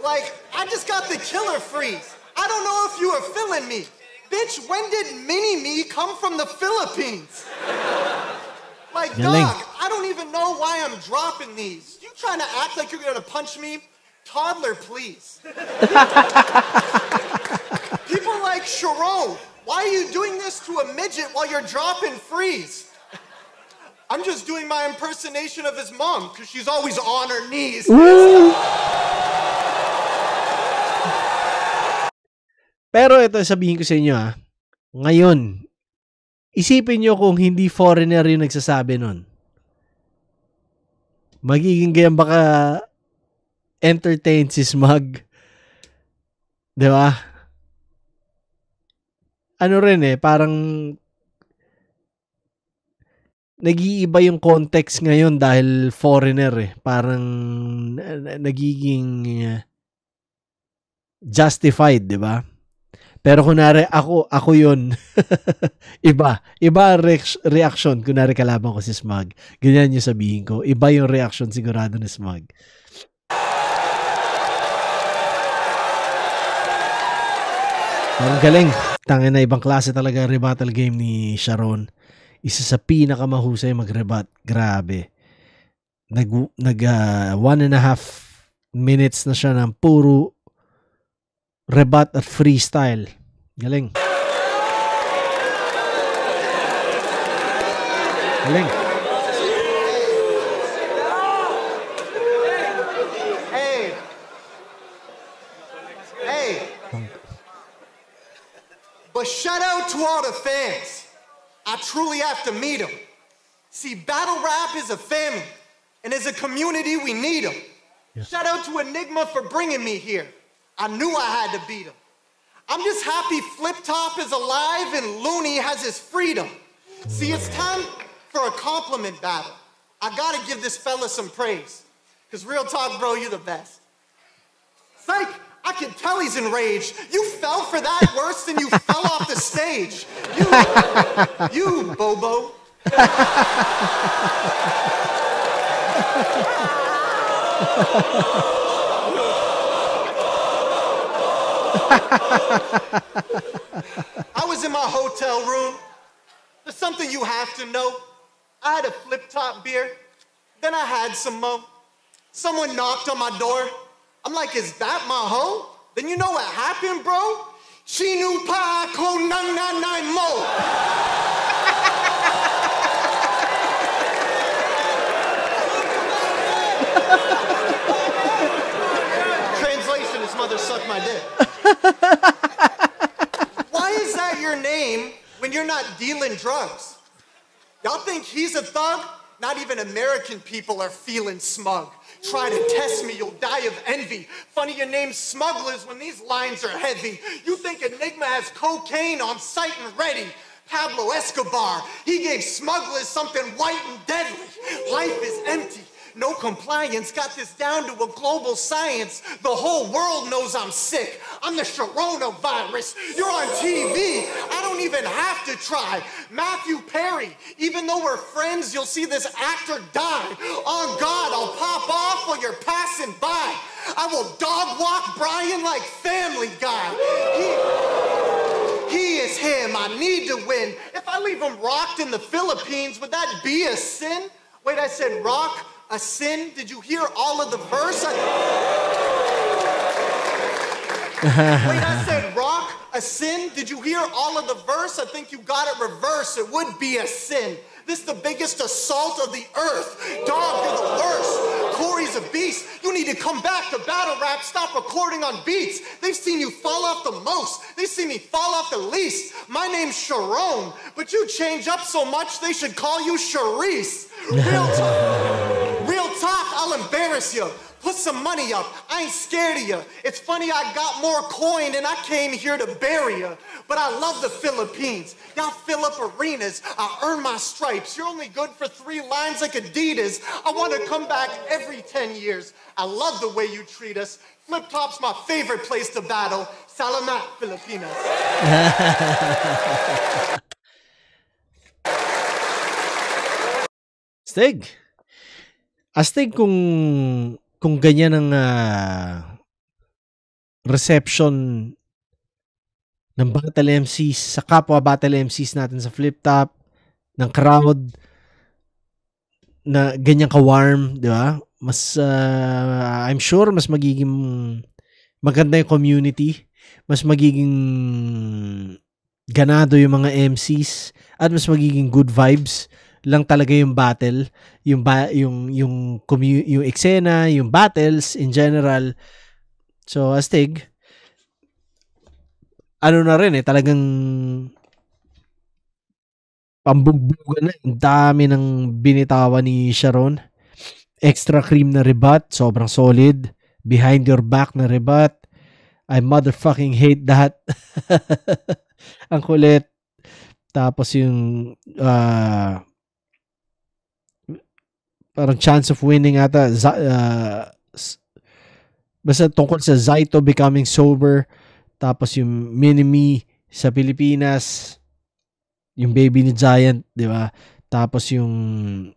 Like, I just got the killer freeze. I don't know if you are feeling me. Bitch, when did mini-me come from the Philippines? Like, dog, I don't even know why I'm dropping these. You trying to act like you're gonna punch me? Toddler, please. People like Sharon, why are you doing this to a midget while you're dropping freeze? I'm just doing my impersonation of his mom, because she's always on her knees. Pero ito, sabihin ko sa inyo ngayon, isipin nyo kung hindi foreigner yung nagsasabi nun. Magiging ganyan baka entertain si Smug. Di ba? Ano rin parang nag-iiba yung context ngayon dahil foreigner Parang nagiging justified, di ba? Pero kunwari, ako yun. Iba ang reaction kunwari kalaban ko si Smug. Ganyan yung sabihin ko. Iba yung reaction sigurado ni Smug. Parang galing. Tangin na ibang klase talaga rebuttal game ni Sharon. Isa sa pinakamahusay mag-rebut. Grabe. Nag 1.5 minutes na siya ng puro rebut at freestyle. Galing. Galing. Hey. But shout out to all the fans. I truly have to meet them. See, battle rap is a family. And as a community, we need them. Yeah. Shout out to Enigma for bringing me here. I knew I had to beat him. I'm just happy Flip Top is alive and Looney has his freedom. See, it's time for a compliment battle. I gotta give this fella some praise. Because real talk, bro, you're the best. Psych, I can tell he's enraged. You fell for that worse than you fell off the stage. You Bobo. I was in my hotel room. There's something you have to know. I had a Flip Top beer. Then I had some mo. Someone knocked on my door. I'm like, is that my hoe? Then you know what happened, bro? Chinu pa ko nang nanay mo. Translation, his mother sucked my dick. Why is that your name when you're not dealing drugs? Y'all think he's a thug? Not even American people are feeling smug. Try to test me, you'll die of envy. Funny your name's Smugglers when these lines are heavy. You think Enigma has cocaine on site and ready. Pablo Escobar, he gave smugglers something white and deadly. Life is empty. No compliance, got this down to a global science. The whole world knows I'm sick. I'm the coronavirus. You're on TV. I don't even have to try. Matthew Perry, even though we're friends, you'll see this actor die. On God, I'll pop off while you're passing by. I will dog walk Brian like Family Guy. He is him. I need to win. If I leave him rocked in the Philippines, would that be a sin? Wait, I said rock, a sin? Did you hear all of the verse? Wait, I said rock, a sin? Did you hear all of the verse? I think you got it reversed. It would be a sin. This is the biggest assault of the earth. Dog, you're the worst. Corey's a beast. You need to come back to battle rap. Stop recording on beats. They've seen you fall off the most. They've seen me fall off the least. My name's Sharon, but you change up so much they should call you Charisse. Real talk, I'll embarrass you. Put some money up. I ain't scared of you. It's funny I got more coin and I came here to bury you. But I love the Philippines. Y'all fill up arenas. I earn my stripes. You're only good for 3 lines like Adidas. I want to come back every 10 years. I love the way you treat us. Flip Top's my favorite place to battle. Salamat, Filipinas. Astig. Astig kung ganyan ang reception ng battle MCs sa kapwa battle MCs natin sa Flip Top, ng crowd na ganyan ka-warm, di ba? Mas I'm sure mas magiging maganda yung community, mas magiging ganado yung mga MCs at mas magiging good vibes lang talaga yung battle, yung eksena, yung battles in general. So astig, ano na rin talagang pambugbugan na, ang dami ng binitawan ni Sharon. Extra cream na rebut, sobrang solid. Behind your back na rebut, I motherfucking hate that. Ang kulit. Tapos yung parang chance of winning ata, basta tungkol sa Zaito becoming sober, tapos yung mini-me sa Pilipinas, yung baby ni Giant, di ba? Tapos yung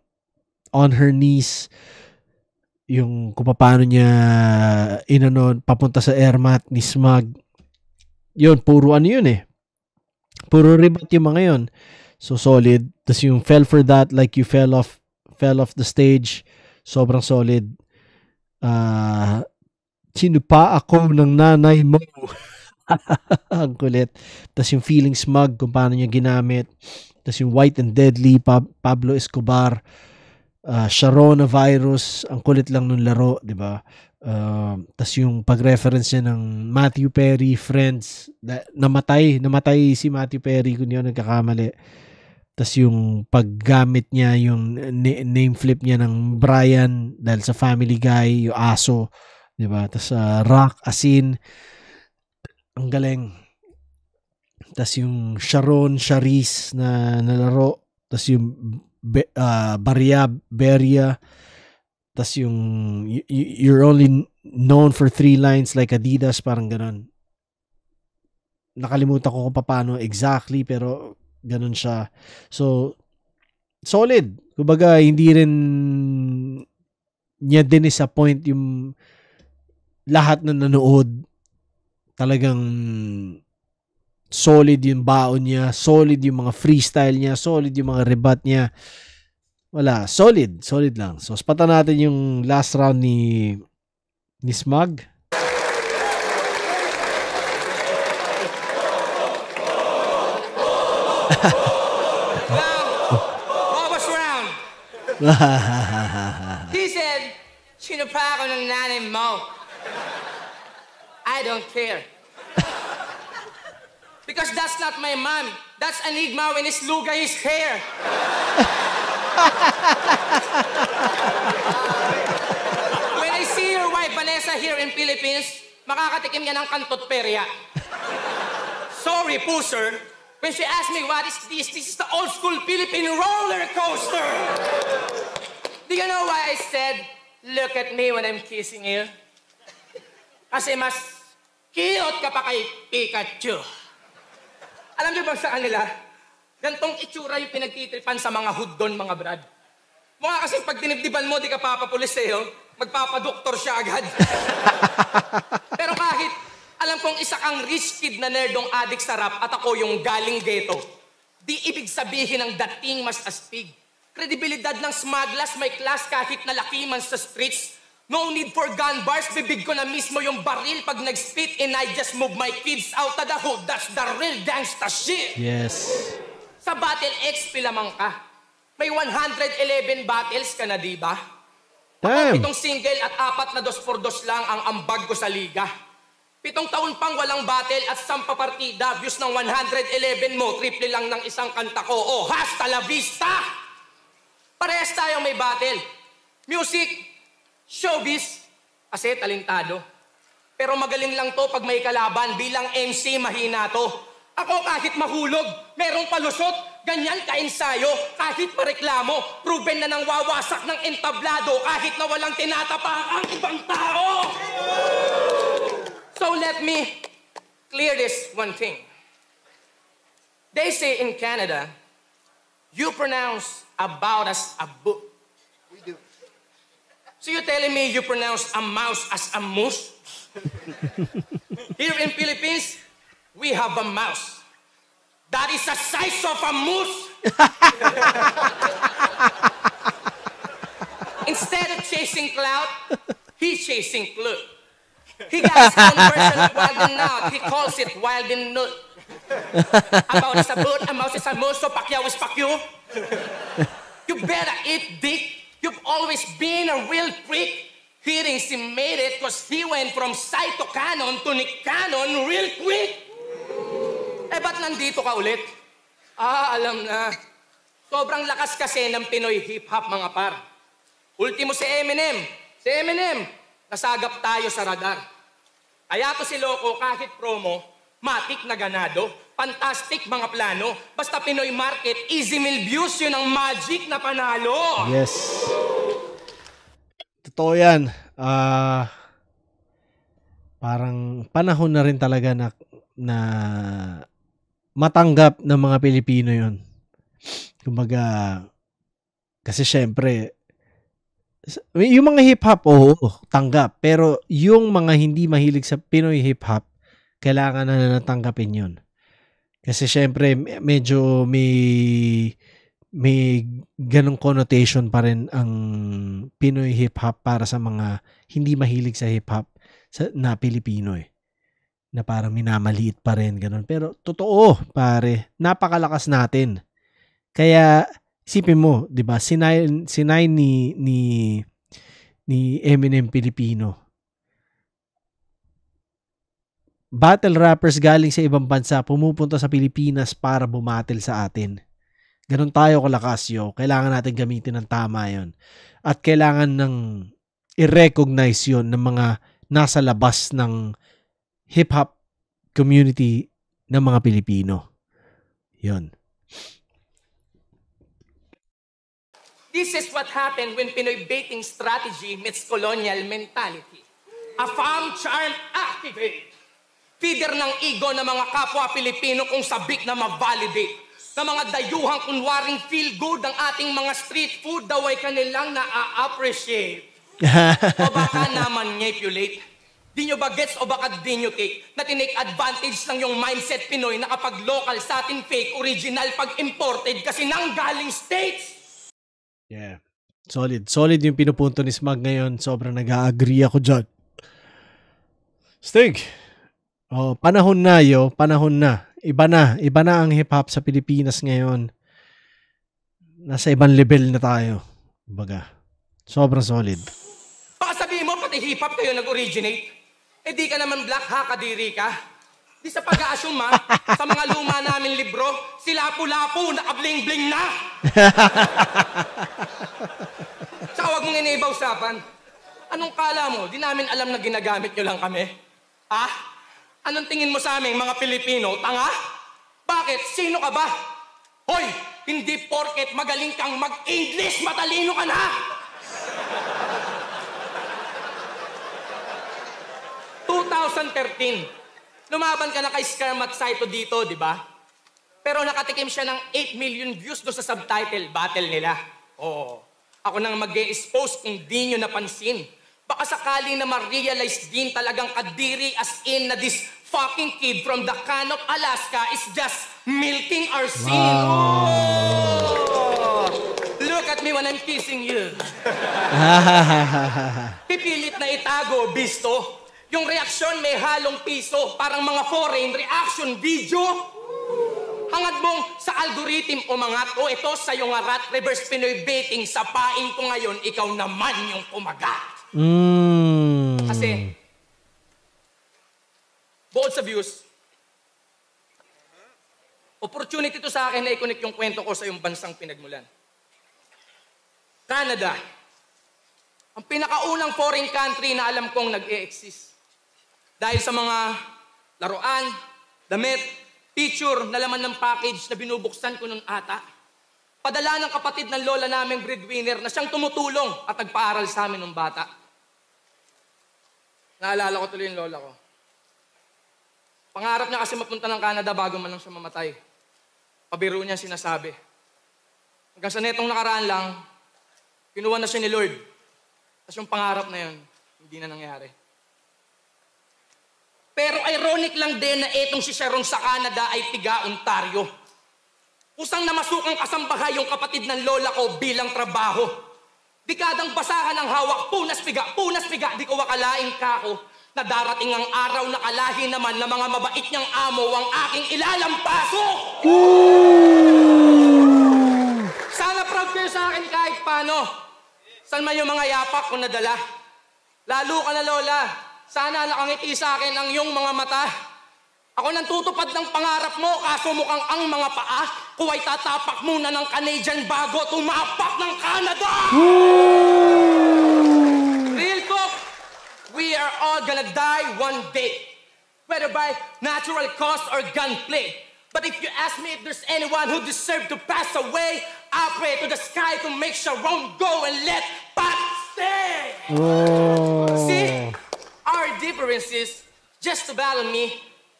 on her knees, yung kung paano niya papunta sa airmat ni Smug, yun, puro ano yun puro rebut yung mga yun. So solid. Tapos yung fell for that like you fell off the stage, sobrang solid. Sinupa ako ng nanay mo. Ang kulit. Tapos yung feeling Smug, kung paano niya ginamit. Tapos yung White and Deadly, Pablo Escobar, Sharona Virus, ang kulit lang nung laro, di ba? Tapos yung pag-reference niya ng Matthew Perry, Friends, namatay si Matthew Perry kung yun nagkakamali. Tapos yung paggamit niya, yung name flip niya ng Brian dahil sa Family Guy, yung aso, di ba? Tapos Rock, Asin, ang galing. Tapos yung Sharon, Charisse na nalaro. Tapos yung Beria. Tapos yung you're only known for 3 lines like Adidas, parang ganon. Nakalimutan ko kung paano exactly, pero ganon siya. So, solid. Kumbaga, hindi rin niya disappoint yung lahat na nanood. Talagang solid yung baon niya, solid yung mga freestyle niya, solid yung mga rebut niya. Wala, solid lang. So, spatan natin yung last round ni Smug. Bonus round. He said, sinupa ako ng nanay mo. I don't care. Because that's not my mom. That's Enigma when his lugay is hair. When I see your wife, Vanessa, here in Philippines, makakatikim niya ng kantot perya. Sorry, Pusher. When she asked me, what is this? This is the old school Philippine roller coaster. Do you know why I said, look at me when I'm kissing you? Kasi mas cute ka pa kay Pikachu. Alam niyo ba sa kanila, gantong itsura yung pinagtitripan sa mga hudon, mga brad. Mukha kasi pag dinibdiban mo, di ka papapulis sa'yo, magpapadoktor siya agad. Pero kahit alam kong isa kang rich kid na nerdong addict sa rap at ako yung galing ghetto, di ibig sabihin ng dating mas astig. Kredibilidad ng smugglers may class kahit nalaki man sa streets. No need for gun bars, bibig ko na mismo yung baril pag nag-spit and I just move my kids out of the hood. That's the real gangsta shit. Yes. Sa Battle XP lamang ka. May 111 battles ka na, di ba? Damn. Ako 7 single at 4 na 2x2 lang ang ambag ko sa liga. 7 taon pang walang battle at 10 partida. Views ng 111 mo, triple lang ng isang kanta ko. Oh, hasta la vista! Parehas tayong may battle. Music, showbiz, kasi talentado. Pero magaling lang to pag may kalaban. Bilang MC, mahina to. Ako kahit mahulog, merong palusot, ganyan ka-ensayo, kahit mareklamo, proven na nang wawasak ng entablado, kahit na walang tinatapakang ibang tao. So let me clear this one thing. They say in Canada, you pronounce about as a book. We do. So you're telling me you pronounce a mouse as a moose? Here in Philippines, we have a mouse. That is the size of a moose. Instead of chasing clout, he's chasing clue. He got his own version of wild and out. He calls it wild and nut. About is a boot, a mouse is a moose, so Pacquiao is Pacquiao. You better eat dick. You've always been a real freak. Hearings he made it cause he went from sight to canon to Nick Cannon real quick. Eh, ba't nandito ka ulit? Ah, alam na. Sobrang lakas kasi ng Pinoy hip-hop, mga par. Ultimo si Eminem. Si Eminem, nasagap tayo sa radar. Kaya to si Loco, kahit promo, matik na ganado. Fantastic mga plano. Basta Pinoy market, easy meal views, yun ang magic na panalo. Yes. Totoo yan. Parang panahon na rin talaga na matanggap ng mga Pilipino yun. Kumbaga, kasi syempre, yung mga hip-hop, oo, tanggap. Pero yung mga hindi mahilig sa Pinoy hip-hop, kailangan na natanggapin yun. Kasi syempre, medyo may ganong connotation pa rin ang Pinoy hip-hop para sa mga hindi mahilig sa hip-hop na Pilipino eh. Na parang minamaliit pa rin, ganon. Pero totoo, pare, napakalakas natin. Kaya, isipin mo, di ba, sinay ni Eminem Pilipino. Battle rappers galing sa ibang bansa pumupunta sa Pilipinas para bumatil sa atin. Ganon tayo kalakas, yo. Kailangan natin gamitin ng tama yon. At kailangan ng i-recognize yon ng mga nasa labas ng hip-hop community ng mga Pilipino. Yon. This is what happened when Pinoy baiting strategy meets colonial mentality. A farm charm activate. Feeder ng ego ng mga kapwa Pilipino kung sabik na ma-validate. Na mga dayuhang kunwaring feel good ang ating mga street food daw ay kanilang na-appreciate. O baka na-manipulate. Di nyo ba gets o baka di nyo take na tinake advantage lang yung mindset Pinoy na kapag local sa atin fake, original pag imported kasi nang galing States. Yeah. Solid yung pinupunto ni Smug ngayon. Sobrang nag-agree ako dyan. Stig. Oh, panahon na yo, panahon na. Iba na ang hip-hop sa Pilipinas ngayon. Nasa ibang level na tayo. Baga, sobrang solid. Baka sabihin mo, pati hip-hop kayo nag-originate. Eh di ka naman black ha, kadiri ka. Di sa pag-a-assume ha, sa mga luma namin libro, si Lapu-Lapu, naka-bling-bling na. Tsaka huwag mong iniiba usapan. Anong kala mo? Di namin alam na ginagamit nyo lang kami. Ha? Anong tingin mo sa aming mga Pilipino? Tanga? Bakit? Sino ka ba? Hoy! Hindi porket magaling kang mag-English, matalino ka na! 2013, lumaban ka na kay Scarmat Saito dito, di ba? Pero nakatikim siya ng 8 million views doon sa subtitle battle nila. Oo. Ako nang mag-e-expose kung di nyo napansin. Baka sakali na ma-realize din talagang kadiri as in na this fucking kid from the can of Alaska is just milking our scene. Oh! Look at me when I'm kissing you. Pipilit na itago, bisto. Yung reaksyon may halong piso, parang mga foreign reaction video. Hangad mong sa algorithm umangat, o ito sa yung rat, reverse Pinoy baiting, sapain ko ngayon, ikaw naman yung kumagat. Kasi, bukod sa views, opportunity to sa akin na i-connect yung kwento ko sa yung bansang pinagmulan. Canada. Ang pinakaunang foreign country na alam kong nag-e-exist. Dahil sa mga laruan, damit, picture na laman ng package na binubuksan ko nun ata. Padala ng kapatid ng lola naming breadwinner na siyang tumutulong at nagpaaral sa amin ng bata. Naalala ko tuloy yung lola ko. Pangarap niya kasi mapunta ng Canada bago man lang siya mamatay. Pabiro niya sinasabi. Hanggang sa netong nakaraan lang, kinuha na siya ni Lord. Tapos yung pangarap na yun, hindi na nangyari. Pero ironic lang din na etong si Sharon sa Canada ay tiga Ontario. Kusang namasukang kasambahay yung kapatid ng lola ko bilang trabaho. Dekadang basahan ng hawak, punas piga, di ko wakalaing kako na darating ang araw na kalahi naman na mga mabait niyang amo ang aking ilalampasok. Sana proud kayo sa akin kahit paano. Saan man yung mga yapak ko nadala? Lalo ka na, Lola. Sana nakangiti sa akin ang iyong mga mata. Ako nang tutupad ng pangarap mo, kaso mukhang ang mga paa ko ay tatapak muna ng Canadian bago tumapak ng Canada! Real talk, we are all gonna die one day. Whether by natural cause or gunplay. But if you ask me if there's anyone who deserves to pass away, I pray to the sky to make Sharon go and let Pat stay! See? Our difference is, just to battle me,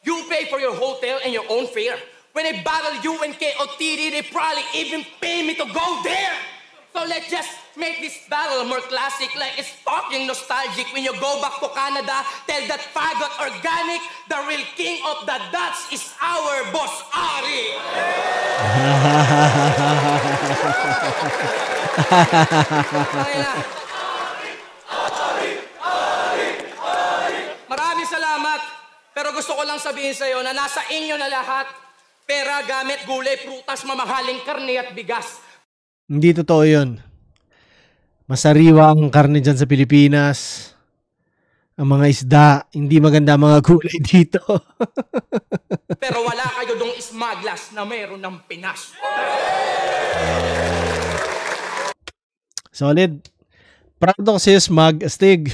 you pay for your hotel and your own fare. When I battle you and KOTD, they probably even pay me to go there. So let's just make this battle more classic, like it's fucking nostalgic. When you go back to Canada, tell that faggot organic, the real king of the Dutch is our boss, Ari. Maraming salamat. Pero gusto ko lang sabihin sa'yo na nasa inyo na lahat. Pera, gamit, gulay, prutas, mamahaling karne at bigas. Hindi totoo yun. Masariwa ang karne dyan sa Pilipinas. Ang mga isda, hindi maganda ang mga gulay dito. Pero wala kayo dong smugglers na meron ng Pinas. Solid. Proud ako sa'yo, Smug. Astig.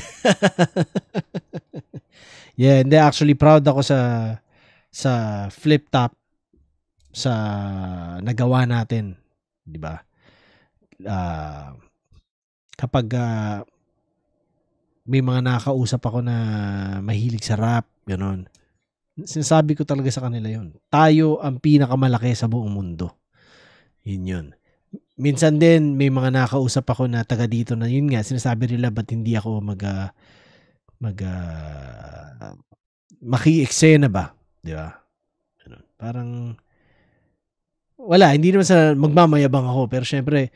Yeah, hindi. Actually, proud ako sa flip top sa nagawa natin. Diba? Kapag may mga nakausap ako na mahilig sa rap, gano'n, sinasabi ko talaga sa kanila yun. Tayo ang pinakamalaki sa buong mundo. Yun. Minsan din, may mga nakausap ako na taga dito na yun nga, sinasabi nila ba't hindi ako maki-eksena ba? Di ba? Parang wala, hindi naman sa magmamayabang ako, pero syempre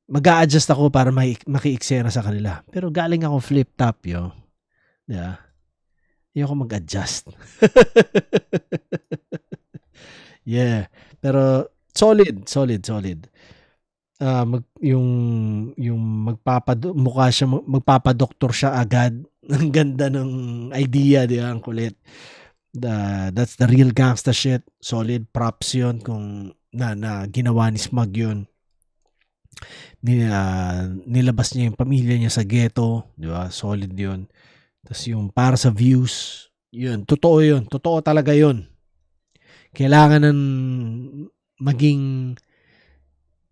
mag-a-adjust ako para maki-eksena sa kanila. Pero galing ako flip top, yo. Di ba? Hindi ako mag-adjust. Yeah. Pero solid. Yung magpapadoktor siya agad. Ang ganda ng idea, di ba? Ang kulit. That's the real gangsta shit. Solid props yun kung na ginawa ni Smug yun. Nilabas niya yung pamilya niya sa ghetto, di ba? Solid yun. Tapos yung para sa views, yun, totoo yun. Totoo talaga yun. Kailangan ng maging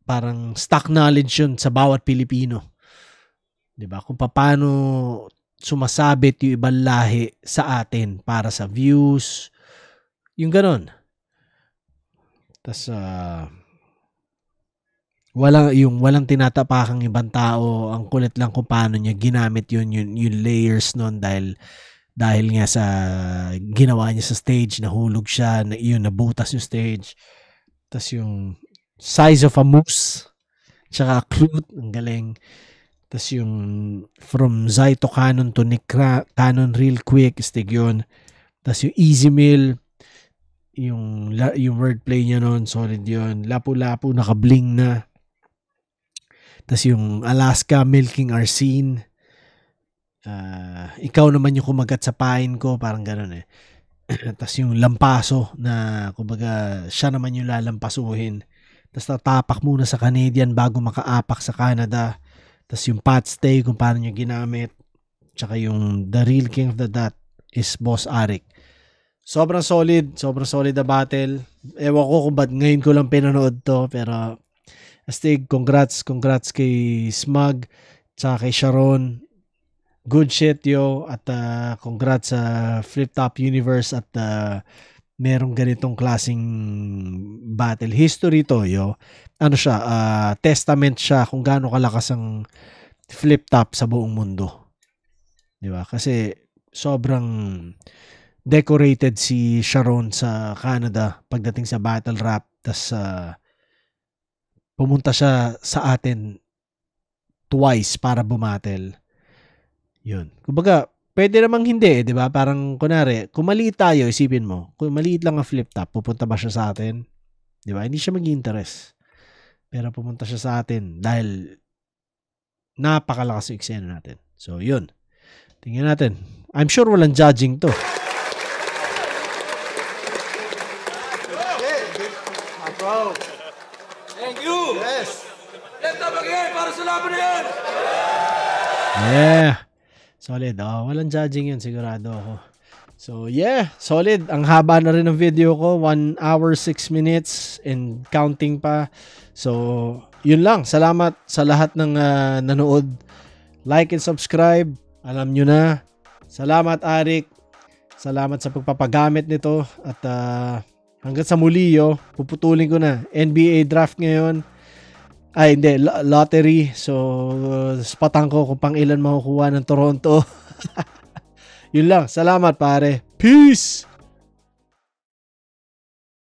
parang stock knowledge yun sa bawat Pilipino. Di ba? Kung paano sumasabit yung ibang lahi sa atin para sa views. Yung ganon. Tas walang tinatapakang ibang tao. Ang kulit lang kung paano niya ginamit yung layers nun dahil nga sa ginawa niya sa stage, nahulog siya, nabutas yung stage. Tas yung size of a moose, tsaka clute, ang galing. Tas yung from Zai to Canon to Nick Canon real quick, stig yun. Tas yung Easy Mill, yung wordplay niya nun, solid yun. Lapu-lapu, nakabling na. Tas yung Alaska milking our scene. Ikaw naman yung kumagat sa pain ko, parang gano'n eh. Tas yung lampaso na kumbaga siya naman yung lalampasuhin. Tas tatapak muna sa Canadian bago makaapak sa Canada. Tas yung pot stay kung paano nyo ginamit. Tsaka yung the real king of the dot is Boss Arik. Sobrang solid na battle. Ewan ko kung ba't ngayon ko lang pinanood to, pero astig, congrats kay Smug tsaka kay Sharon. Good shit, yo. At congrats sa Flip Top Universe at merong ganitong klaseng battle history to, yo. Ano siya, testament siya kung gaano kalakas ang Flip Top sa buong mundo. Di ba? Kasi sobrang decorated si Sharon sa Canada pagdating sa battle rap. Tas pumunta siya sa atin twice para bumattle. Yun. Kumbaga, pwede namang hindi, di ba? Parang, kunwari, kung maliit tayo, isipin mo, kung maliit lang ang Flip Top, pupunta ba siya sa atin? Di ba? Hindi siya mag-interest. Pero pumunta siya sa atin dahil napakalakas yung eksena natin. So, yun. Tingnan natin. I'm sure walang judging to. Bro. Thank you! Yes. Left up again para sa laban na yan! Yeah. Solid. Walang judging yun, sigurado ako. So, yeah. Solid. Ang haba na rin ng video ko. 1 hour, 6 minutes and counting pa. So, yun lang. Salamat sa lahat ng nanood. Like and subscribe. Alam nyo na. Salamat, Arik. Salamat sa pagpapagamit nito. At hanggang sa muli, yo. Puputulin ko na. NBA draft ngayon. Ay, hindi. Lottery. So, spatan ko kung pang ilan makukuha ng Toronto. Yun lang. Salamat, pare. Peace!